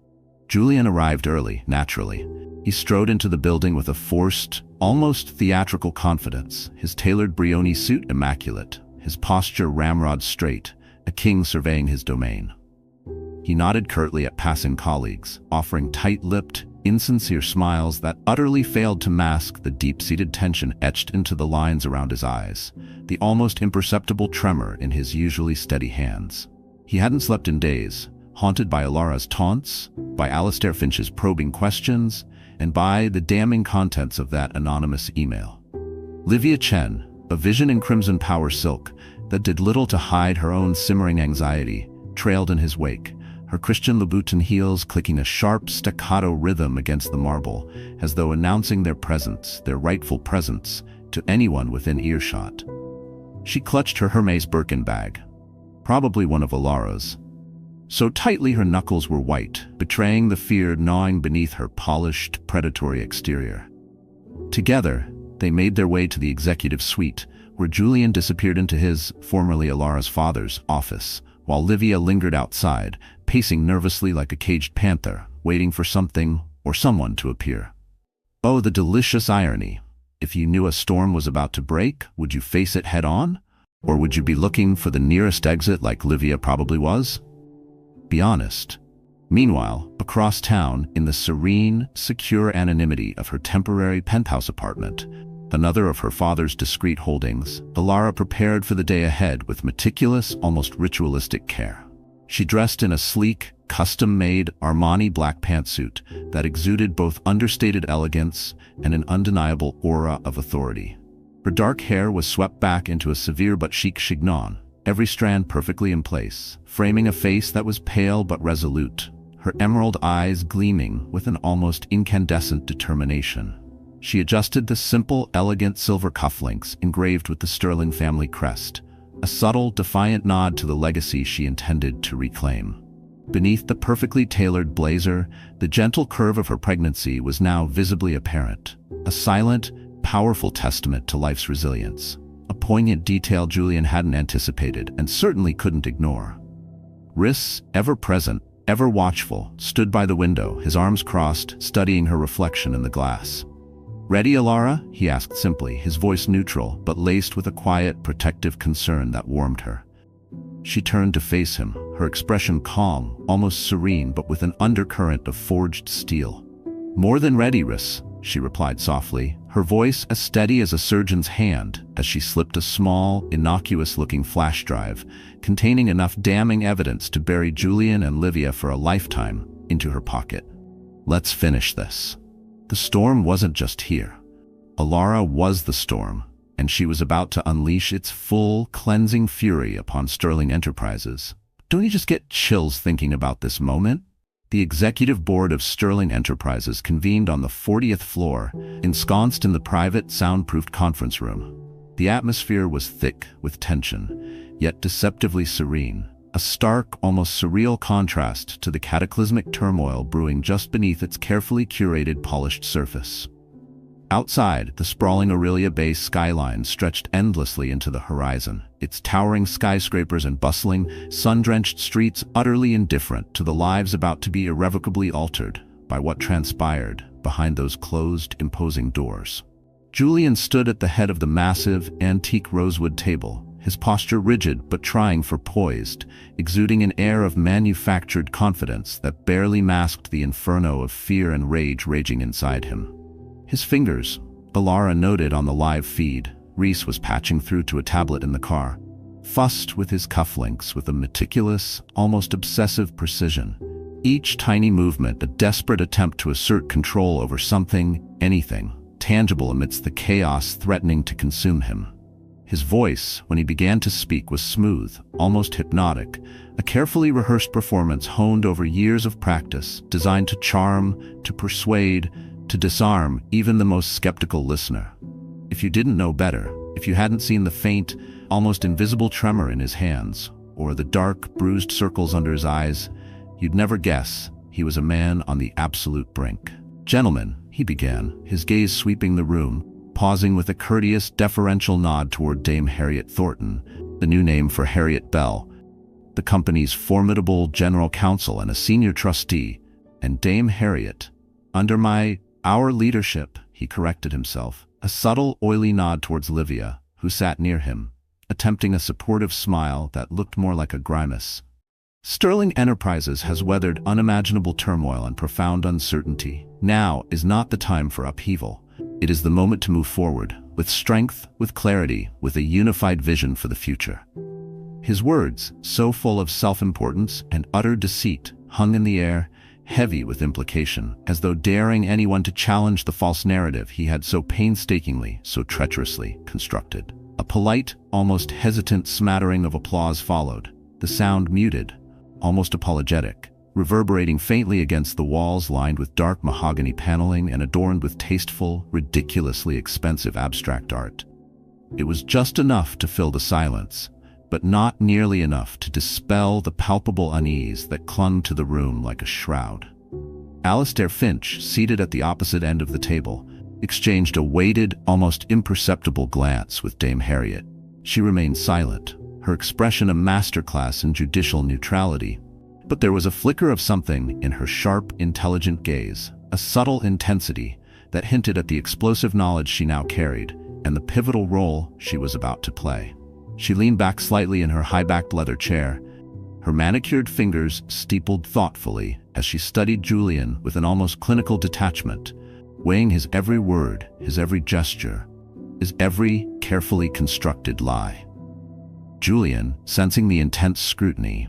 Julian arrived early, naturally. He strode into the building with a forced, almost theatrical confidence, his tailored Brioni suit immaculate, his posture ramrod straight, a king surveying his domain. He nodded curtly at passing colleagues, offering tight-lipped, insincere smiles that utterly failed to mask the deep-seated tension etched into the lines around his eyes, the almost imperceptible tremor in his usually steady hands. He hadn't slept in days, haunted by Elara's taunts, by Alistair Finch's probing questions, and by the damning contents of that anonymous email. Livia Chen, a vision in crimson power silk that did little to hide her own simmering anxiety, trailed in his wake, her Christian Louboutin heels clicking a sharp staccato rhythm against the marble, as though announcing their presence, their rightful presence, to anyone within earshot. She clutched her Hermes Birkin bag, probably one of Elara's, so tightly her knuckles were white, betraying the fear gnawing beneath her polished, predatory exterior. Together, they made their way to the executive suite, where Julian disappeared into his, formerly Elara's father's, office, while Livia lingered outside, pacing nervously like a caged panther, waiting for something or someone to appear. Oh, the delicious irony. If you knew a storm was about to break, would you face it head-on? Or would you be looking for the nearest exit like Livia probably was? Be honest. Meanwhile, across town, in the serene, secure anonymity of her temporary penthouse apartment, another of her father's discreet holdings, Elara prepared for the day ahead with meticulous, almost ritualistic care. She dressed in a sleek, custom-made Armani black pantsuit that exuded both understated elegance and an undeniable aura of authority. Her dark hair was swept back into a severe but chic chignon, every strand perfectly in place, framing a face that was pale but resolute, her emerald eyes gleaming with an almost incandescent determination. She adjusted the simple, elegant silver cufflinks engraved with the Sterling family crest, a subtle, defiant nod to the legacy she intended to reclaim. Beneath the perfectly tailored blazer, the gentle curve of her pregnancy was now visibly apparent, a silent, powerful testament to life's resilience, a poignant detail Julian hadn't anticipated and certainly couldn't ignore. Riss, ever present, ever watchful, stood by the window, his arms crossed, studying her reflection in the glass. "Ready, Elara?" he asked simply, his voice neutral, but laced with a quiet, protective concern that warmed her. She turned to face him, her expression calm, almost serene, but with an undercurrent of forged steel. "More than ready, Riss," she replied softly, her voice as steady as a surgeon's hand as she slipped a small, innocuous-looking flash drive containing enough damning evidence to bury Julian and Livia for a lifetime into her pocket. "Let's finish this." The storm wasn't just here. Elara was the storm, and she was about to unleash its full, cleansing fury upon Sterling Enterprises. Don't you just get chills thinking about this moment? The executive board of Sterling Enterprises convened on the 40th floor, ensconced in the private, soundproofed conference room. The atmosphere was thick with tension, yet deceptively serene, a stark, almost surreal contrast to the cataclysmic turmoil brewing just beneath its carefully curated, polished surface. Outside, the sprawling Aurelia Bay skyline stretched endlessly into the horizon, its towering skyscrapers and bustling, sun-drenched streets utterly indifferent to the lives about to be irrevocably altered by what transpired behind those closed, imposing doors. Julian stood at the head of the massive, antique rosewood table, his posture rigid but trying for poised, exuding an air of manufactured confidence that barely masked the inferno of fear and rage raging inside him. His fingers, Elara noted on the live feed, Reese was patching through to a tablet in the car, fussed with his cufflinks with a meticulous, almost obsessive precision. Each tiny movement a desperate attempt to assert control over something, anything, tangible amidst the chaos threatening to consume him. His voice, when he began to speak, was smooth, almost hypnotic, a carefully rehearsed performance honed over years of practice, designed to charm, to persuade, to disarm even the most skeptical listener. If you didn't know better, if you hadn't seen the faint, almost invisible tremor in his hands, or the dark, bruised circles under his eyes, you'd never guess he was a man on the absolute brink. "Gentlemen," he began, his gaze sweeping the room, pausing with a courteous, deferential nod toward Dame Harriet Thornton, the new name for Harriet Bell, the company's formidable general counsel and a senior trustee, and Dame Harriet, under our leadership, he corrected himself, a subtle, oily nod towards Livia, who sat near him, attempting a supportive smile that looked more like a grimace. Sterling Enterprises has weathered unimaginable turmoil and profound uncertainty. Now is not the time for upheaval. It is the moment to move forward, with strength, with clarity, with a unified vision for the future. His words, so full of self-importance and utter deceit, hung in the air, heavy with implication, as though daring anyone to challenge the false narrative he had so painstakingly, so treacherously constructed. A polite, almost hesitant smattering of applause followed, the sound muted, almost apologetic, reverberating faintly against the walls lined with dark mahogany paneling and adorned with tasteful, ridiculously expensive abstract art. It was just enough to fill the silence, but not nearly enough to dispel the palpable unease that clung to the room like a shroud. Alistair Finch, seated at the opposite end of the table, exchanged a weighted, almost imperceptible glance with Dame Harriet. She remained silent, her expression a masterclass in judicial neutrality, but there was a flicker of something in her sharp, intelligent gaze, a subtle intensity that hinted at the explosive knowledge she now carried and the pivotal role she was about to play. She leaned back slightly in her high-backed leather chair, her manicured fingers steepled thoughtfully as she studied Julian with an almost clinical detachment, weighing his every word, his every gesture, his every carefully constructed lie. Julian, sensing the intense scrutiny,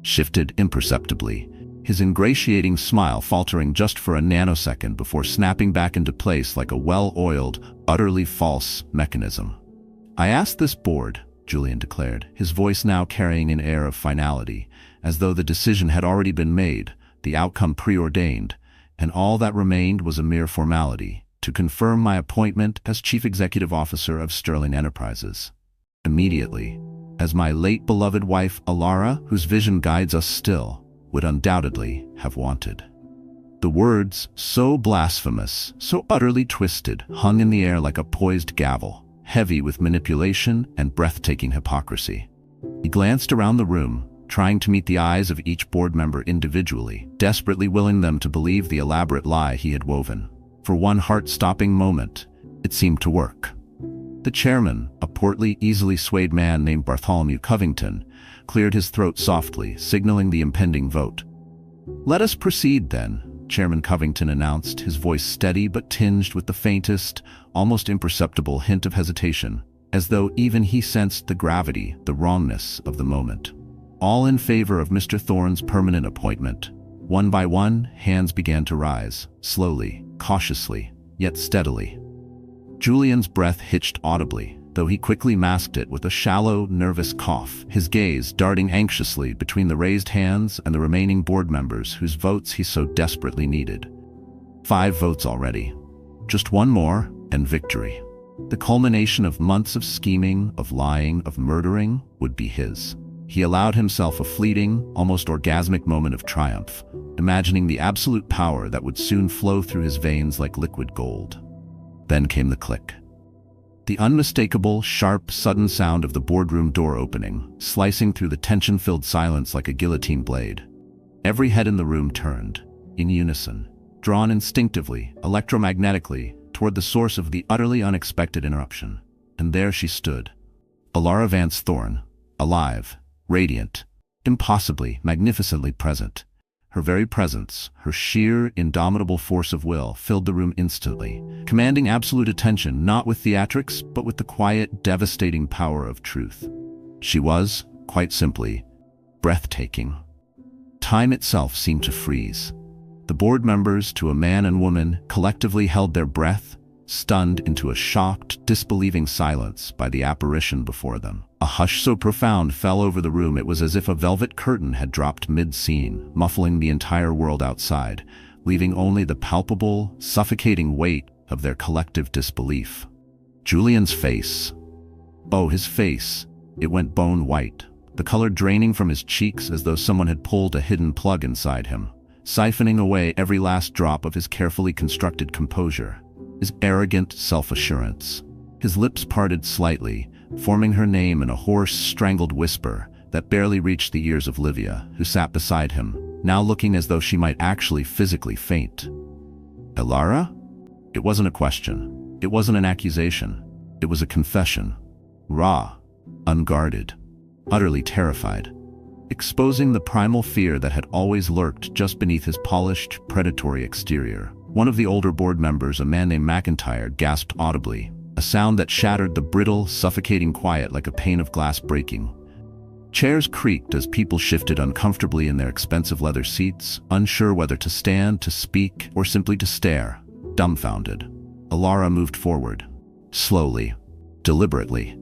shifted imperceptibly, his ingratiating smile faltering just for a nanosecond before snapping back into place like a well-oiled, utterly false mechanism. "I asked this board," Julian declared, his voice now carrying an air of finality, as though the decision had already been made, the outcome preordained, and all that remained was a mere formality, to confirm my appointment as Chief Executive Officer of Sterling Enterprises. Immediately, as my late beloved wife Elara, whose vision guides us still, would undoubtedly have wanted. The words, so blasphemous, so utterly twisted, hung in the air like a poised gavel, heavy with manipulation and breathtaking hypocrisy. He glanced around the room, trying to meet the eyes of each board member individually, desperately willing them to believe the elaborate lie he had woven. For one heart-stopping moment, it seemed to work. The chairman, a portly, easily swayed man named Bartholomew Covington, cleared his throat softly, signaling the impending vote. "Let us proceed, then," Chairman Covington announced, his voice steady but tinged with the faintest, almost imperceptible hint of hesitation, as though even he sensed the gravity, the wrongness of the moment. "All in favor of Mr. Thorne's permanent appointment." One by one, hands began to rise, slowly, cautiously, yet steadily. Julian's breath hitched audibly, though he quickly masked it with a shallow, nervous cough, his gaze darting anxiously between the raised hands and the remaining board members whose votes he so desperately needed. 5 votes already. Just one more, and victory. The culmination of months of scheming, of lying, of murdering would be his. He allowed himself a fleeting, almost orgasmic moment of triumph, imagining the absolute power that would soon flow through his veins like liquid gold. Then came the click. The unmistakable, sharp, sudden sound of the boardroom door opening, slicing through the tension-filled silence like a guillotine blade. Every head in the room turned, in unison, drawn instinctively, electromagnetically, toward the source of the utterly unexpected interruption. And there she stood, Elara Vance Thorne, alive, radiant, impossibly, magnificently present. Her very presence, her sheer, indomitable force of will, filled the room instantly, commanding absolute attention not with theatrics, but with the quiet, devastating power of truth. She was, quite simply, breathtaking. Time itself seemed to freeze. The board members, to a man and woman, collectively held their breath, stunned into a shocked, disbelieving silence by the apparition before them. A hush so profound fell over the room it was as if a velvet curtain had dropped mid-scene, muffling the entire world outside, leaving only the palpable, suffocating weight of their collective disbelief. Julian's face. Oh, his face. It went bone white, the color draining from his cheeks as though someone had pulled a hidden plug inside him, siphoning away every last drop of his carefully constructed composure, his arrogant self-assurance. His lips parted slightly, forming her name in a hoarse, strangled whisper that barely reached the ears of Livia, who sat beside him, now looking as though she might actually physically faint. Elara? It wasn't a question. It wasn't an accusation. It was a confession. Raw, unguarded, utterly terrified, exposing the primal fear that had always lurked just beneath his polished, predatory exterior. One of the older board members, a man named McIntyre, gasped audibly, a sound that shattered the brittle, suffocating quiet like a pane of glass breaking. Chairs creaked as people shifted uncomfortably in their expensive leather seats, unsure whether to stand, to speak, or simply to stare, dumbfounded. Elara moved forward, slowly, deliberately.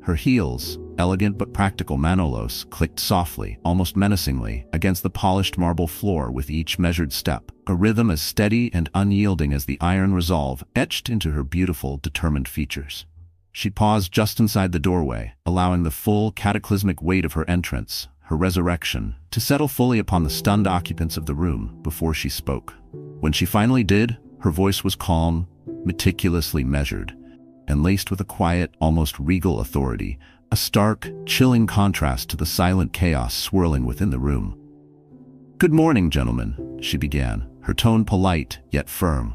Her heels, elegant but practical Manolos, clicked softly, almost menacingly, against the polished marble floor with each measured step, a rhythm as steady and unyielding as the iron resolve etched into her beautiful, determined features. She paused just inside the doorway, allowing the full, cataclysmic weight of her entrance, her resurrection, to settle fully upon the stunned occupants of the room before she spoke. When she finally did, her voice was calm, meticulously measured, and laced with a quiet, almost regal authority, a stark, chilling contrast to the silent chaos swirling within the room. "Good morning, gentlemen," she began, her tone polite yet firm,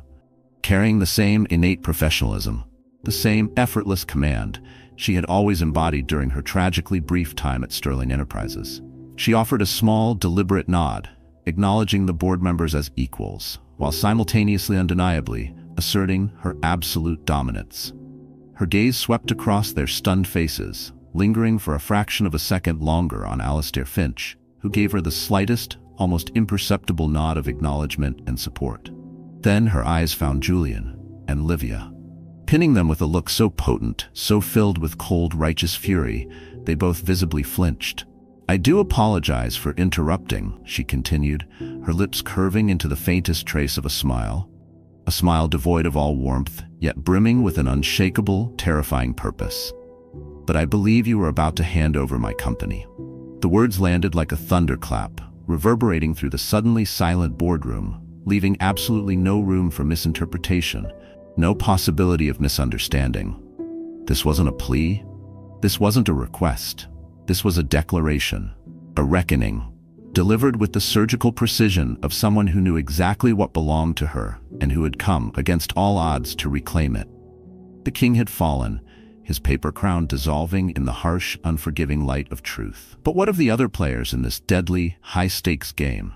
carrying the same innate professionalism, the same effortless command she had always embodied during her tragically brief time at Sterling Enterprises. She offered a small, deliberate nod, acknowledging the board members as equals, while simultaneously undeniably asserting her absolute dominance. Her gaze swept across their stunned faces, lingering for a fraction of a second longer on Alistair Finch, who gave her the slightest, almost imperceptible nod of acknowledgement and support. Then her eyes found Julian and Livia. Pinning them with a look so potent, so filled with cold, righteous fury, they both visibly flinched. "I do apologize for interrupting," she continued, her lips curving into the faintest trace of a smile devoid of all warmth, yet brimming with an unshakable, terrifying purpose. "But I believe you are about to hand over my company." The words landed like a thunderclap, reverberating through the suddenly silent boardroom, leaving absolutely no room for misinterpretation, no possibility of misunderstanding. This wasn't a plea. This wasn't a request. This was a declaration, a reckoning, delivered with the surgical precision of someone who knew exactly what belonged to her and who had come against all odds to reclaim it. The king had fallen, his paper crown dissolving in the harsh, unforgiving light of truth. But what of the other players in this deadly, high-stakes game?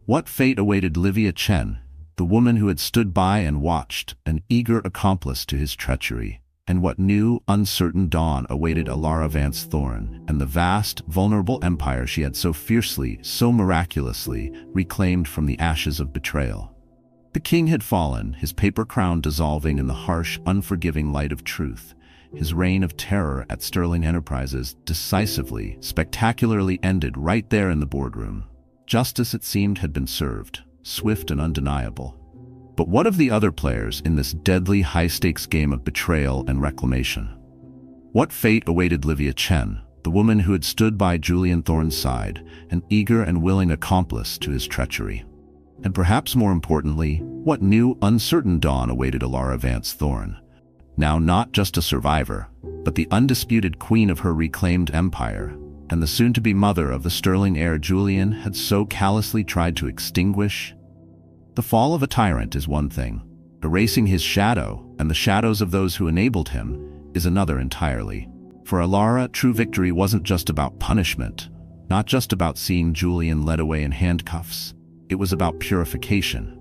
What fate awaited Livia Chen, the woman who had stood by and watched, an eager accomplice to his treachery? And what new, uncertain dawn awaited Elara Vance Thorne and the vast, vulnerable empire she had so fiercely, so miraculously reclaimed from the ashes of betrayal? The king had fallen, his paper crown dissolving in the harsh, unforgiving light of truth. His reign of terror at Sterling Enterprises decisively, spectacularly ended right there in the boardroom. Justice, it seemed, had been served, swift and undeniable. But what of the other players in this deadly high-stakes game of betrayal and reclamation? What fate awaited Livia Chen, the woman who had stood by Julian Thorne's side, an eager and willing accomplice to his treachery? And perhaps more importantly, what new, uncertain dawn awaited Elara Vance Thorne? Now not just a survivor, but the undisputed queen of her reclaimed empire, and the soon-to-be mother of the Sterling heir Julian had so callously tried to extinguish. The fall of a tyrant is one thing. Erasing his shadow and the shadows of those who enabled him is another entirely. For Elara, true victory wasn't just about punishment, not just about seeing Julian led away in handcuffs. It was about purification.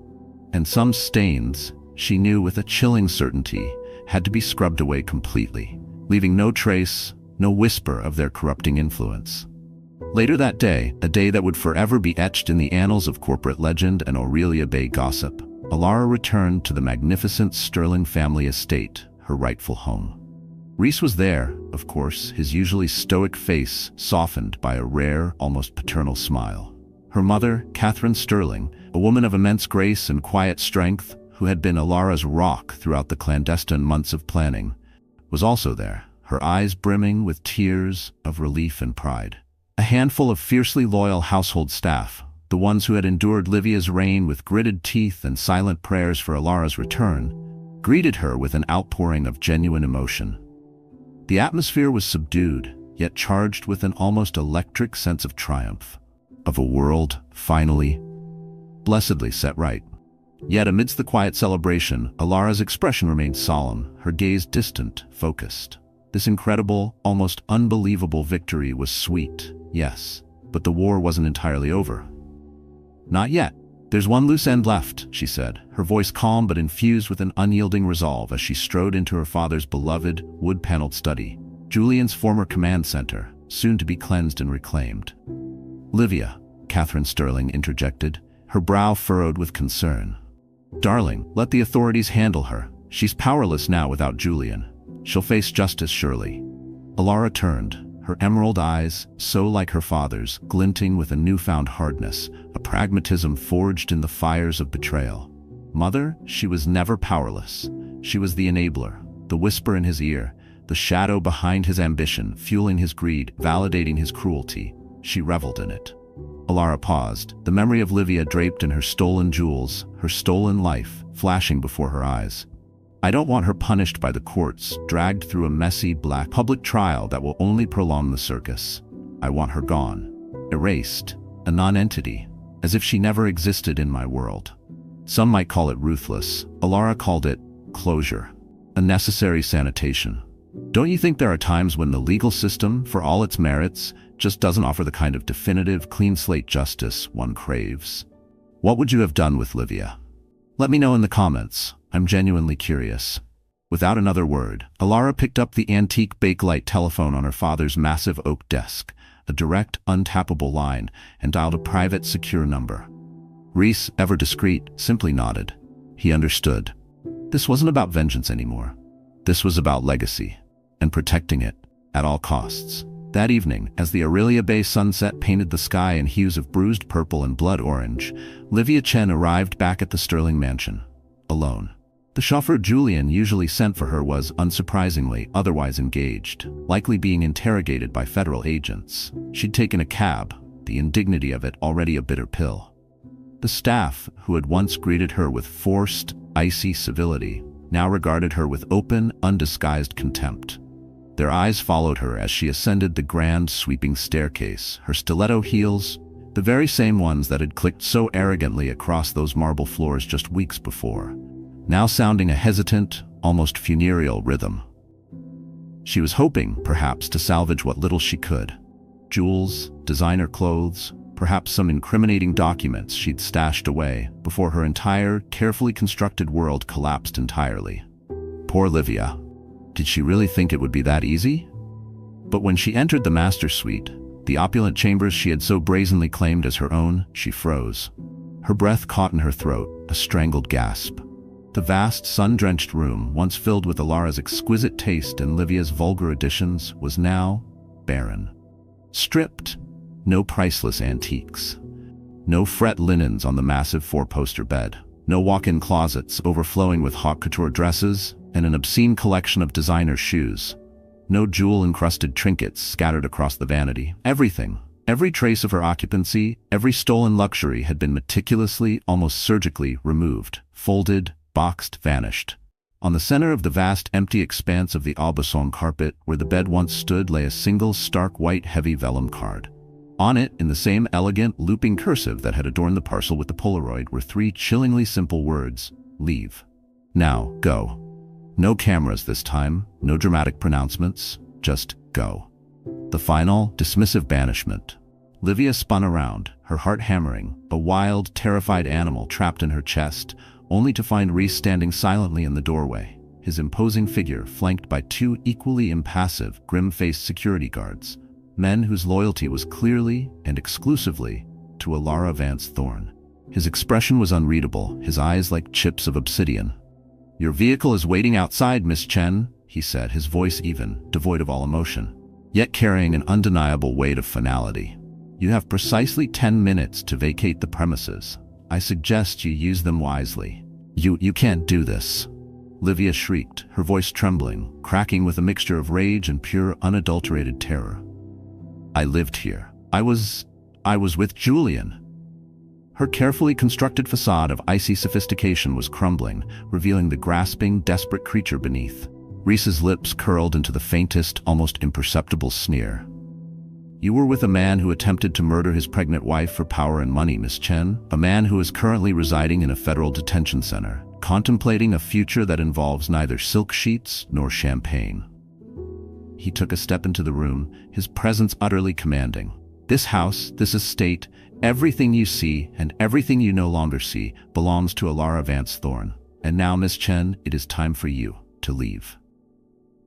And some stains, she knew with a chilling certainty, had to be scrubbed away completely, leaving no trace, no whisper of their corrupting influence. Later that day, a day that would forever be etched in the annals of corporate legend and Aurelia Bay gossip, Elara returned to the magnificent Sterling family estate, her rightful home. Reese was there, of course, his usually stoic face softened by a rare, almost paternal smile. Her mother, Catherine Sterling, a woman of immense grace and quiet strength, who had been Elara's rock throughout the clandestine months of planning, was also there, her eyes brimming with tears of relief and pride. A handful of fiercely loyal household staff, the ones who had endured Livia's reign with gritted teeth and silent prayers for Elara's return, greeted her with an outpouring of genuine emotion. The atmosphere was subdued, yet charged with an almost electric sense of triumph, of a world, finally, blessedly set right. Yet amidst the quiet celebration, Elara's expression remained solemn, her gaze distant, focused. This incredible, almost unbelievable victory was sweet, yes, but the war wasn't entirely over. "Not yet. There's one loose end left," she said, her voice calm but infused with an unyielding resolve as she strode into her father's beloved, wood-paneled study, Julian's former command center, soon to be cleansed and reclaimed. "Livia," Catherine Sterling interjected, her brow furrowed with concern. "Darling, let the authorities handle her. She's powerless now without Julian. She'll face justice surely." Elara turned, her emerald eyes, so like her father's, glinting with a newfound hardness, a pragmatism forged in the fires of betrayal. Mother, she was never powerless. She was the enabler, the whisper in his ear, the shadow behind his ambition, fueling his greed, validating his cruelty. She reveled in it. Elara paused, the memory of Livia draped in her stolen jewels, her stolen life, flashing before her eyes. "I don't want her punished by the courts, dragged through a messy, black public trial that will only prolong the circus. I want her gone, erased, a non-entity, as if she never existed in my world." Some might call it ruthless. Elara called it closure, a necessary sanitation. Don't you think there are times when the legal system, for all its merits, just doesn't offer the kind of definitive, clean slate justice one craves? What would you have done with Livia? Let me know in the comments. I'm genuinely curious. Without another word, Elara picked up the antique Bakelite telephone on her father's massive oak desk, a direct, untappable line, and dialed a private, secure number. Reese, ever discreet, simply nodded. He understood. This wasn't about vengeance anymore. This was about legacy, and protecting it at all costs. That evening, as the Aurelia Bay sunset painted the sky in hues of bruised purple and blood orange, Livia Chen arrived back at the Sterling mansion, alone. The chauffeur Julian usually sent for her was, unsurprisingly, otherwise engaged, likely being interrogated by federal agents. She'd taken a cab, the indignity of it already a bitter pill. The staff, who had once greeted her with forced, icy civility, now regarded her with open, undisguised contempt. Their eyes followed her as she ascended the grand, sweeping staircase, her stiletto heels, the very same ones that had clicked so arrogantly across those marble floors just weeks before, now sounding a hesitant, almost funereal rhythm. She was hoping, perhaps, to salvage what little she could. Jewels, designer clothes, perhaps some incriminating documents she'd stashed away before her entire, carefully constructed world collapsed entirely. Poor Livia. Did she really think it would be that easy? But when she entered the master suite, the opulent chambers she had so brazenly claimed as her own, she froze. Her breath caught in her throat, a strangled gasp. The vast, sun-drenched room, once filled with Elara's exquisite taste and Livia's vulgar additions, was now barren. Stripped. No priceless antiques. No fret linens on the massive four-poster bed. No walk-in closets overflowing with haute couture dresses and an obscene collection of designer shoes. No jewel-encrusted trinkets scattered across the vanity. Everything, every trace of her occupancy, every stolen luxury had been meticulously, almost surgically, removed, folded, boxed, vanished. On the center of the vast, empty expanse of the Aubusson carpet, where the bed once stood, lay a single, stark white, heavy vellum card. On it, in the same elegant, looping cursive that had adorned the parcel with the Polaroid, were three chillingly simple words: leave. Now, go. No cameras this time, no dramatic pronouncements, just go. The final, dismissive banishment. Livia spun around, her heart hammering, a wild, terrified animal trapped in her chest, only to find Reese standing silently in the doorway, his imposing figure flanked by two equally impassive, grim-faced security guards, men whose loyalty was clearly and exclusively to Elara Vance Thorne. His expression was unreadable, his eyes like chips of obsidian. "Your vehicle is waiting outside, Miss Chen," he said, his voice even, devoid of all emotion, yet carrying an undeniable weight of finality. "You have precisely 10 minutes to vacate the premises. I suggest you use them wisely." You can't do this," Livia shrieked, her voice trembling, cracking with a mixture of rage and pure, unadulterated terror. "I lived here. I was with Julian." Her carefully constructed facade of icy sophistication was crumbling, revealing the grasping, desperate creature beneath. Reese's lips curled into the faintest, almost imperceptible sneer. "You were with a man who attempted to murder his pregnant wife for power and money, Miss Chen. A man who is currently residing in a federal detention center, contemplating a future that involves neither silk sheets nor champagne." He took a step into the room, his presence utterly commanding. "This house, this estate, everything you see and everything you no longer see belongs to Elara Vance Thorne. And now, Miss Chen, it is time for you to leave."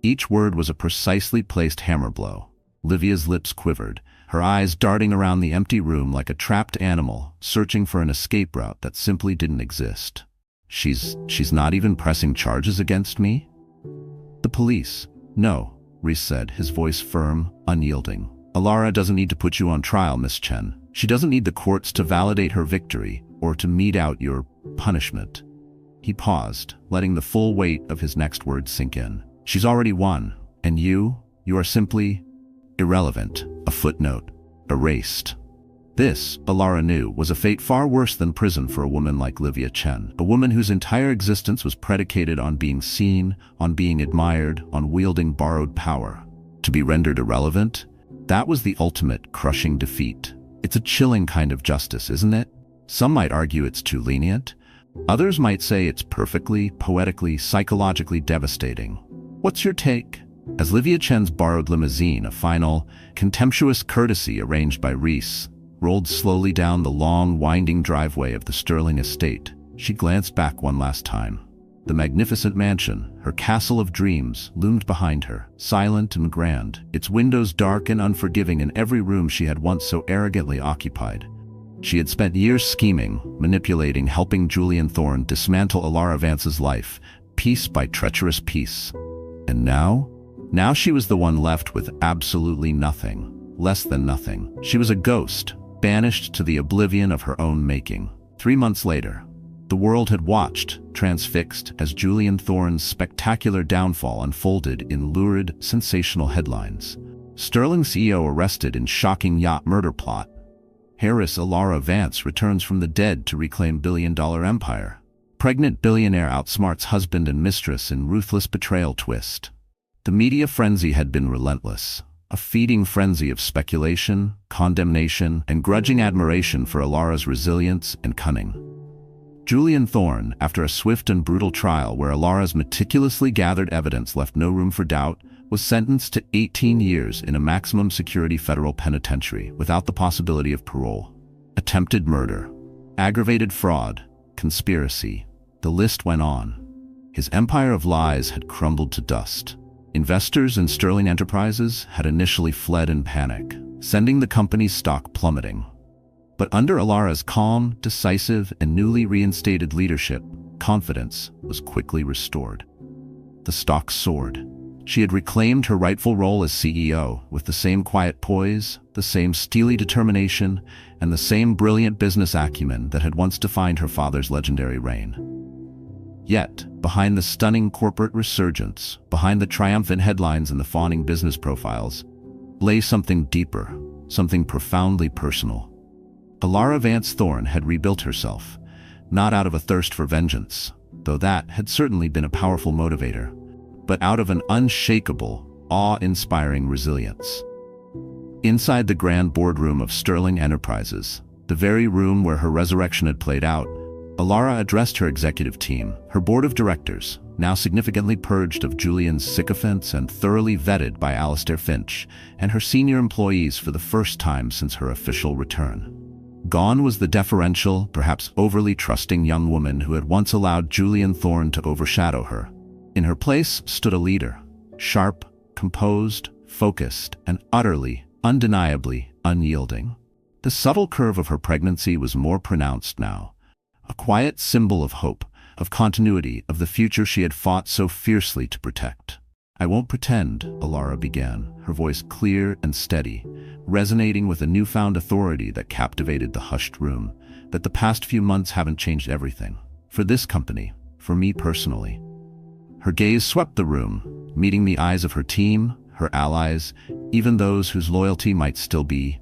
Each word was a precisely placed hammer blow. Livia's lips quivered, her eyes darting around the empty room like a trapped animal, searching for an escape route that simply didn't exist. She's not even pressing charges against me? The police. No, Reese said, his voice firm, unyielding. Elara doesn't need to put you on trial, Miss Chen. She doesn't need the courts to validate her victory or to mete out your punishment. He paused, letting the full weight of his next words sink in. She's already won, and you are simply irrelevant, a footnote, erased. This, Elara knew, was a fate far worse than prison for a woman like Livia Chen, a woman whose entire existence was predicated on being seen, on being admired, on wielding borrowed power. To be rendered irrelevant? That was the ultimate crushing defeat. It's a chilling kind of justice, isn't it? Some might argue it's too lenient. Others might say it's perfectly, poetically, psychologically devastating. What's your take? As Livia Chen's borrowed limousine, a final, contemptuous courtesy arranged by Reese, rolled slowly down the long, winding driveway of the Sterling estate, she glanced back one last time. The magnificent mansion, her castle of dreams, loomed behind her, silent and grand, its windows dark and unforgiving in every room she had once so arrogantly occupied. She had spent years scheming, manipulating, helping Julian Thorne dismantle Elara Vance's life, piece by treacherous piece. And now she was the one left with absolutely nothing, less than nothing. She was a ghost, banished to the oblivion of her own making. 3 months later, the world had watched, transfixed, as Julian Thorne's spectacular downfall unfolded in lurid, sensational headlines. Sterling CEO arrested in shocking yacht murder plot. Heiress Elara Vance returns from the dead to reclaim billion-dollar empire. Pregnant billionaire outsmarts husband and mistress in ruthless betrayal twist. The media frenzy had been relentless, a feeding frenzy of speculation, condemnation, and grudging admiration for Elara's resilience and cunning. Julian Thorne, after a swift and brutal trial where Elara's meticulously gathered evidence left no room for doubt, was sentenced to 18 years in a maximum security federal penitentiary without the possibility of parole. Attempted murder, aggravated fraud, conspiracy. The list went on. His empire of lies had crumbled to dust. Investors in Sterling Enterprises had initially fled in panic, sending the company's stock plummeting. But under Elara's calm, decisive, and newly reinstated leadership, confidence was quickly restored. The stock soared. She had reclaimed her rightful role as CEO with the same quiet poise, the same steely determination, and the same brilliant business acumen that had once defined her father's legendary reign. Yet, behind the stunning corporate resurgence, behind the triumphant headlines and the fawning business profiles, lay something deeper, something profoundly personal. Elara Vance Thorne had rebuilt herself, not out of a thirst for vengeance, though that had certainly been a powerful motivator, but out of an unshakable, awe-inspiring resilience. Inside the grand boardroom of Sterling Enterprises, the very room where her resurrection had played out, Elara addressed her executive team, her board of directors, now significantly purged of Julian's sycophants and thoroughly vetted by Alistair Finch, and her senior employees for the first time since her official return. Gone was the deferential, perhaps overly trusting young woman who had once allowed Julian Thorne to overshadow her. In her place stood a leader, sharp, composed, focused, and utterly, undeniably unyielding. The subtle curve of her pregnancy was more pronounced now, a quiet symbol of hope, of continuity, of the future she had fought so fiercely to protect. "I won't pretend," Elara began, her voice clear and steady, resonating with a newfound authority that captivated the hushed room, "that the past few months haven't changed everything. For this company, for me personally." Her gaze swept the room, meeting the eyes of her team, her allies, even those whose loyalty might still be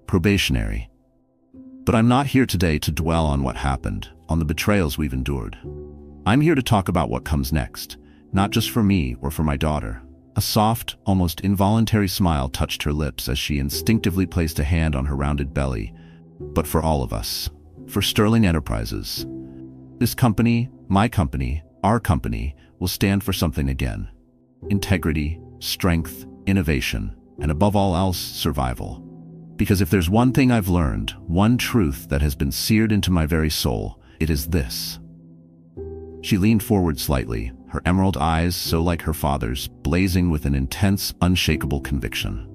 probationary. "But I'm not here today to dwell on what happened, on the betrayals we've endured. I'm here to talk about what comes next, not just for me or for my daughter." A soft, almost involuntary smile touched her lips as she instinctively placed a hand on her rounded belly. "But for all of us, for Sterling Enterprises. This company, my company, our company, will stand for something again. Integrity, strength, innovation, and above all else, survival. Because if there's one thing I've learned, one truth that has been seared into my very soul, it is this." She leaned forward slightly, her emerald eyes, so like her father's, blazing with an intense, unshakable conviction.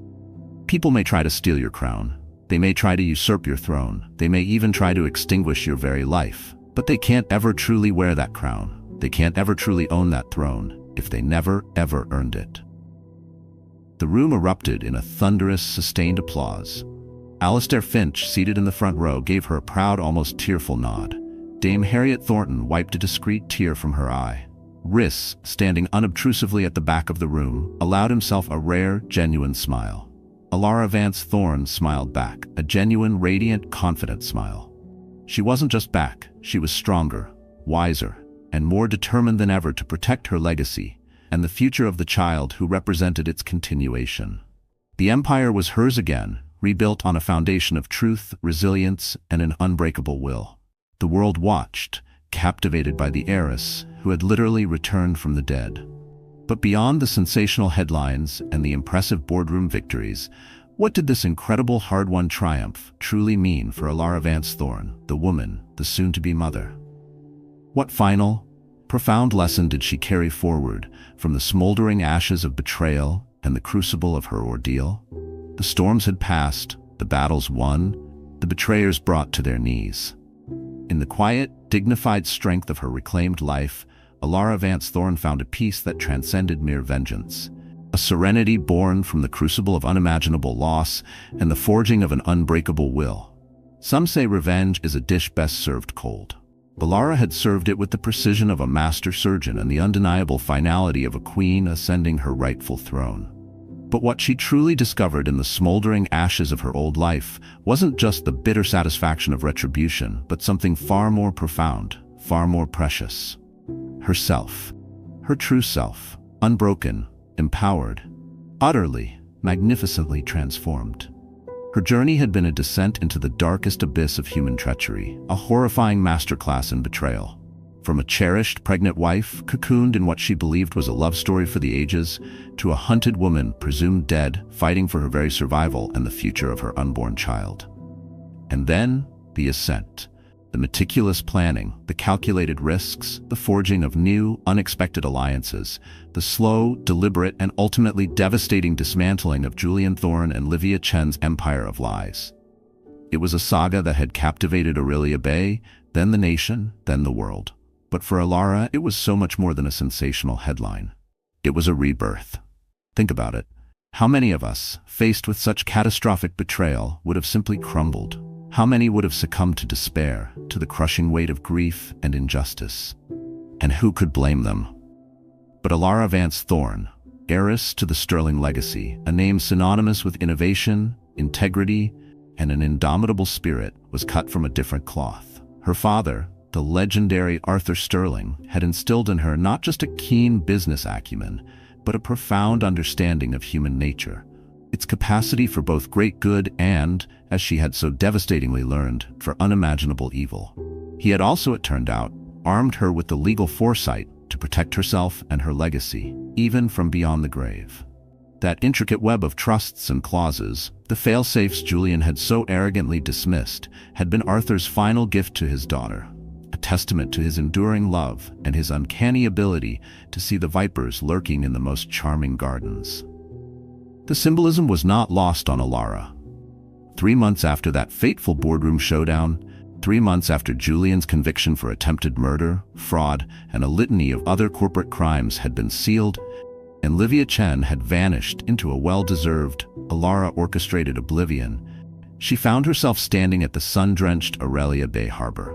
People may try to steal your crown. They may try to usurp your throne. They may even try to extinguish your very life. But they can't ever truly wear that crown. They can't ever truly own that throne if they never, ever earned it. The room erupted in a thunderous, sustained applause. Alistair Finch, seated in the front row, gave her a proud, almost tearful nod. Dame Harriet Thornton wiped a discreet tear from her eye. Rhys, standing unobtrusively at the back of the room, allowed himself a rare, genuine smile. Elara Vance Thorne smiled back, a genuine, radiant, confident smile. She wasn't just back, she was stronger, wiser, and more determined than ever to protect her legacy and the future of the child who represented its continuation. The empire was hers again, rebuilt on a foundation of truth, resilience, and an unbreakable will. The world watched, captivated by the heiress who had literally returned from the dead. But beyond the sensational headlines and the impressive boardroom victories, what did this incredible hard-won triumph truly mean for Elara Vance Thorne, the woman, the soon-to-be mother? What final, profound lesson did she carry forward from the smoldering ashes of betrayal and the crucible of her ordeal? The storms had passed, the battles won, the betrayers brought to their knees. In the quiet, dignified strength of her reclaimed life, Elara Vance Thorne found a peace that transcended mere vengeance, a serenity born from the crucible of unimaginable loss and the forging of an unbreakable will. Some say revenge is a dish best served cold. Elara had served it with the precision of a master surgeon and the undeniable finality of a queen ascending her rightful throne. But what she truly discovered in the smoldering ashes of her old life wasn't just the bitter satisfaction of retribution, but something far more profound, far more precious. Herself, her true self, unbroken, empowered, utterly, magnificently transformed. Her journey had been a descent into the darkest abyss of human treachery, a horrifying masterclass in betrayal. From a cherished, pregnant wife, cocooned in what she believed was a love story for the ages, to a hunted woman presumed dead, fighting for her very survival and the future of her unborn child. And then, the ascent. The meticulous planning, the calculated risks, the forging of new, unexpected alliances, the slow, deliberate, and ultimately devastating dismantling of Julian Thorne and Livia Chen's empire of lies. It was a saga that had captivated Aurelia Bay, then the nation, then the world. But for Elara, it was so much more than a sensational headline. It was a rebirth. Think about it. How many of us, faced with such catastrophic betrayal, would have simply crumbled? How many would have succumbed to despair, to the crushing weight of grief and injustice? And who could blame them? But Elara Vance Thorne, heiress to the sterling legacy, a name synonymous with innovation, integrity, and an indomitable spirit, was cut from a different cloth. Her father, the legendary Arthur Sterling, had instilled in her not just a keen business acumen, but a profound understanding of human nature, its capacity for both great good and, as she had so devastatingly learned, for unimaginable evil. He had also, it turned out, armed her with the legal foresight to protect herself and her legacy, even from beyond the grave. That intricate web of trusts and clauses, the fail-safes Julian had so arrogantly dismissed, had been Arthur's final gift to his daughter, a testament to his enduring love and his uncanny ability to see the vipers lurking in the most charming gardens. The symbolism was not lost on Elara. 3 months after that fateful boardroom showdown, 3 months after Julian's conviction for attempted murder, fraud, and a litany of other corporate crimes had been sealed, and Livia Chen had vanished into a well-deserved, Elara-orchestrated oblivion, she found herself standing at the sun-drenched Aurelia Bay Harbor,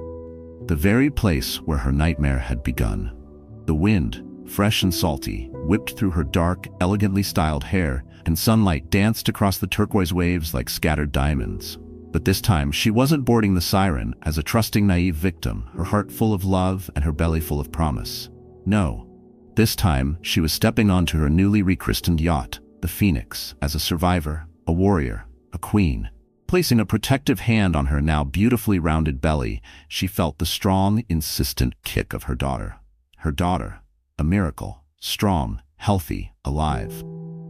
the very place where her nightmare had begun. The wind, fresh and salty, whipped through her dark, elegantly styled hair, and sunlight danced across the turquoise waves like scattered diamonds. But this time, she wasn't boarding the Siren as a trusting, naive victim, her heart full of love and her belly full of promise. No. This time, she was stepping onto her newly rechristened yacht, the Phoenix, as a survivor, a warrior, a queen. Placing a protective hand on her now beautifully rounded belly, she felt the strong, insistent kick of her daughter. Her daughter, a miracle, strong, healthy, alive.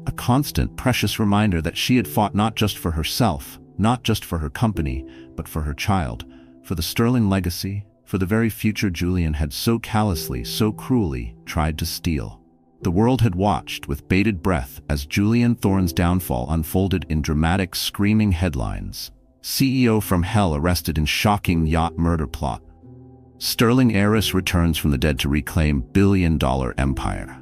A constant, precious reminder that she had fought not just for herself, not just for her company, but for her child, for the sterling legacy, for the very future Julian had so callously, so cruelly tried to steal. The world had watched with bated breath as Julian Thorne's downfall unfolded in dramatic, screaming headlines. CEO from hell arrested in shocking yacht murder plot. Sterling heiress returns from the dead to reclaim billion-dollar empire.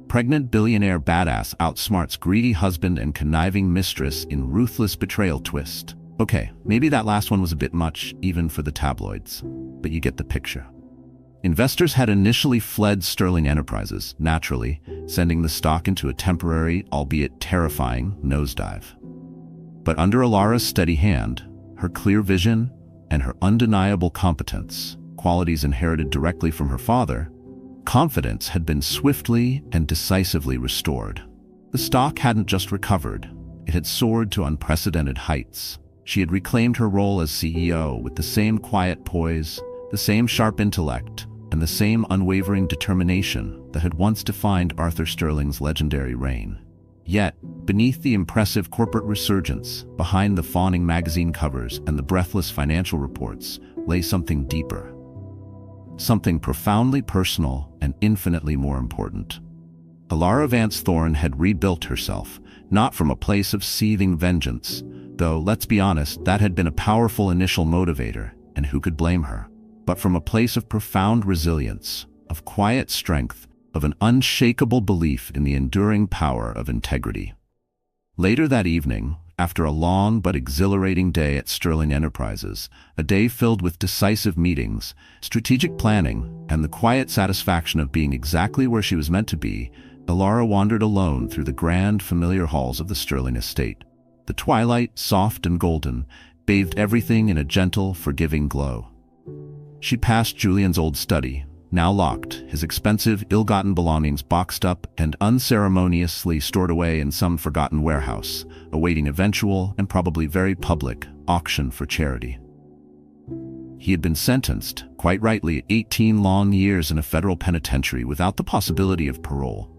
Pregnant billionaire badass outsmarts greedy husband and conniving mistress in ruthless betrayal twist. Okay, maybe that last one was a bit much, even for the tabloids, but you get the picture. Investors had initially fled Sterling Enterprises, naturally, sending the stock into a temporary, albeit terrifying, nosedive. But under Elara's steady hand, her clear vision, and her undeniable competence, qualities inherited directly from her father, confidence had been swiftly and decisively restored. The stock hadn't just recovered, it had soared to unprecedented heights. She had reclaimed her role as CEO with the same quiet poise, the same sharp intellect, and the same unwavering determination that had once defined Arthur Sterling's legendary reign. Yet, beneath the impressive corporate resurgence, behind the fawning magazine covers and the breathless financial reports, lay something deeper. Something profoundly personal and infinitely more important. Elara Vance Thorne had rebuilt herself, not from a place of seething vengeance, though, let's be honest, that had been a powerful initial motivator, and who could blame her, but from a place of profound resilience, of quiet strength, of an unshakable belief in the enduring power of integrity. Later that evening, after a long but exhilarating day at Sterling Enterprises, a day filled with decisive meetings, strategic planning, and the quiet satisfaction of being exactly where she was meant to be, Elara wandered alone through the grand, familiar halls of the Sterling estate. The twilight, soft and golden, bathed everything in a gentle, forgiving glow. She passed Julian's old study, now locked, his expensive, ill-gotten belongings boxed up and unceremoniously stored away in some forgotten warehouse, awaiting eventual, and probably very public, auction for charity. He had been sentenced, quite rightly, 18 long years in a federal penitentiary without the possibility of parole.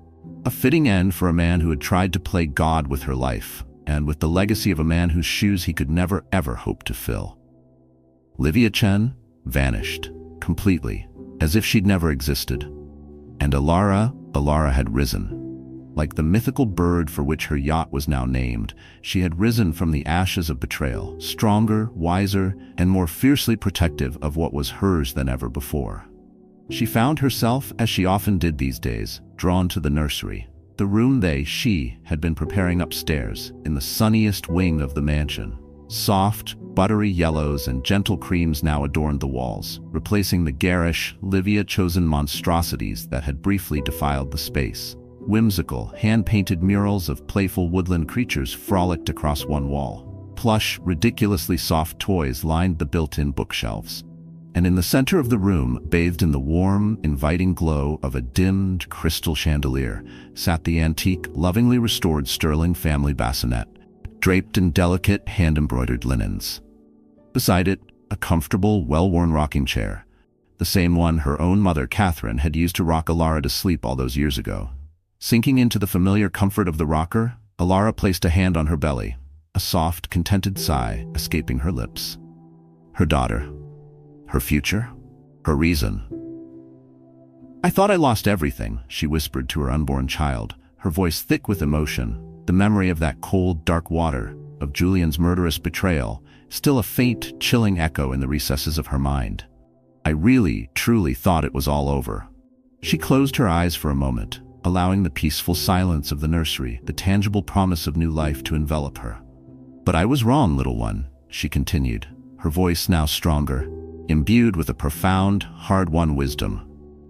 A fitting end for a man who had tried to play God with her life, and with the legacy of a man whose shoes he could never ever hope to fill. Livia Chen vanished, completely, as if she'd never existed. And Elara had risen. Like the mythical bird for which her yacht was now named, she had risen from the ashes of betrayal, stronger, wiser, and more fiercely protective of what was hers than ever before. She found herself, as she often did these days, drawn to the nursery, the room she had been preparing upstairs, in the sunniest wing of the mansion. Soft, buttery yellows and gentle creams now adorned the walls, replacing the garish, Livia-chosen monstrosities that had briefly defiled the space. Whimsical, hand-painted murals of playful woodland creatures frolicked across one wall. Plush, ridiculously soft toys lined the built-in bookshelves. And in the center of the room, bathed in the warm, inviting glow of a dimmed crystal chandelier, sat the antique, lovingly restored Sterling family bassinet, draped in delicate, hand-embroidered linens. Beside it, a comfortable, well-worn rocking chair, the same one her own mother, Catherine, had used to rock Elara to sleep all those years ago. Sinking into the familiar comfort of the rocker, Elara placed a hand on her belly, a soft, contented sigh escaping her lips. Her daughter. Her future? Her reason. "I thought I lost everything," she whispered to her unborn child, her voice thick with emotion, the memory of that cold, dark water, of Julian's murderous betrayal, still a faint, chilling echo in the recesses of her mind. "I really, truly thought it was all over." She closed her eyes for a moment, allowing the peaceful silence of the nursery, the tangible promise of new life to envelop her. "But I was wrong, little one," she continued, her voice now stronger, imbued with a profound, hard-won wisdom.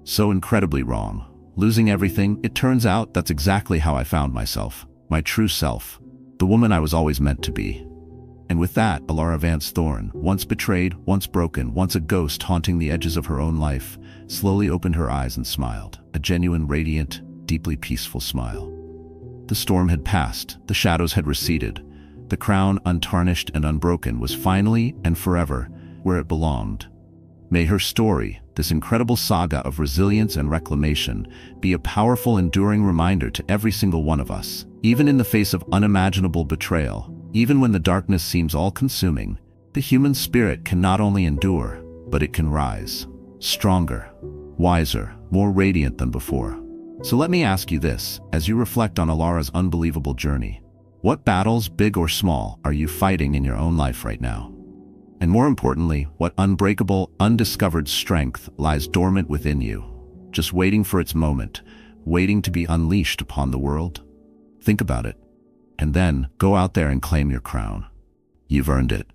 "So incredibly wrong. Losing everything, it turns out that's exactly how I found myself, my true self, the woman I was always meant to be." And with that, Elara Vance Thorne, once betrayed, once broken, once a ghost haunting the edges of her own life, slowly opened her eyes and smiled, a genuine, radiant, deeply peaceful smile. The storm had passed, the shadows had receded, the crown, untarnished and unbroken, was finally and forever where it belonged. May her story, this incredible saga of resilience and reclamation, be a powerful, enduring reminder to every single one of us. Even in the face of unimaginable betrayal, even when the darkness seems all-consuming, the human spirit can not only endure, but it can rise. Stronger, wiser, more radiant than before. So let me ask you this, as you reflect on Elara's unbelievable journey. What battles, big or small, are you fighting in your own life right now? And more importantly, what unbreakable, undiscovered strength lies dormant within you, just waiting for its moment, waiting to be unleashed upon the world? Think about it. And then, go out there and claim your crown. You've earned it.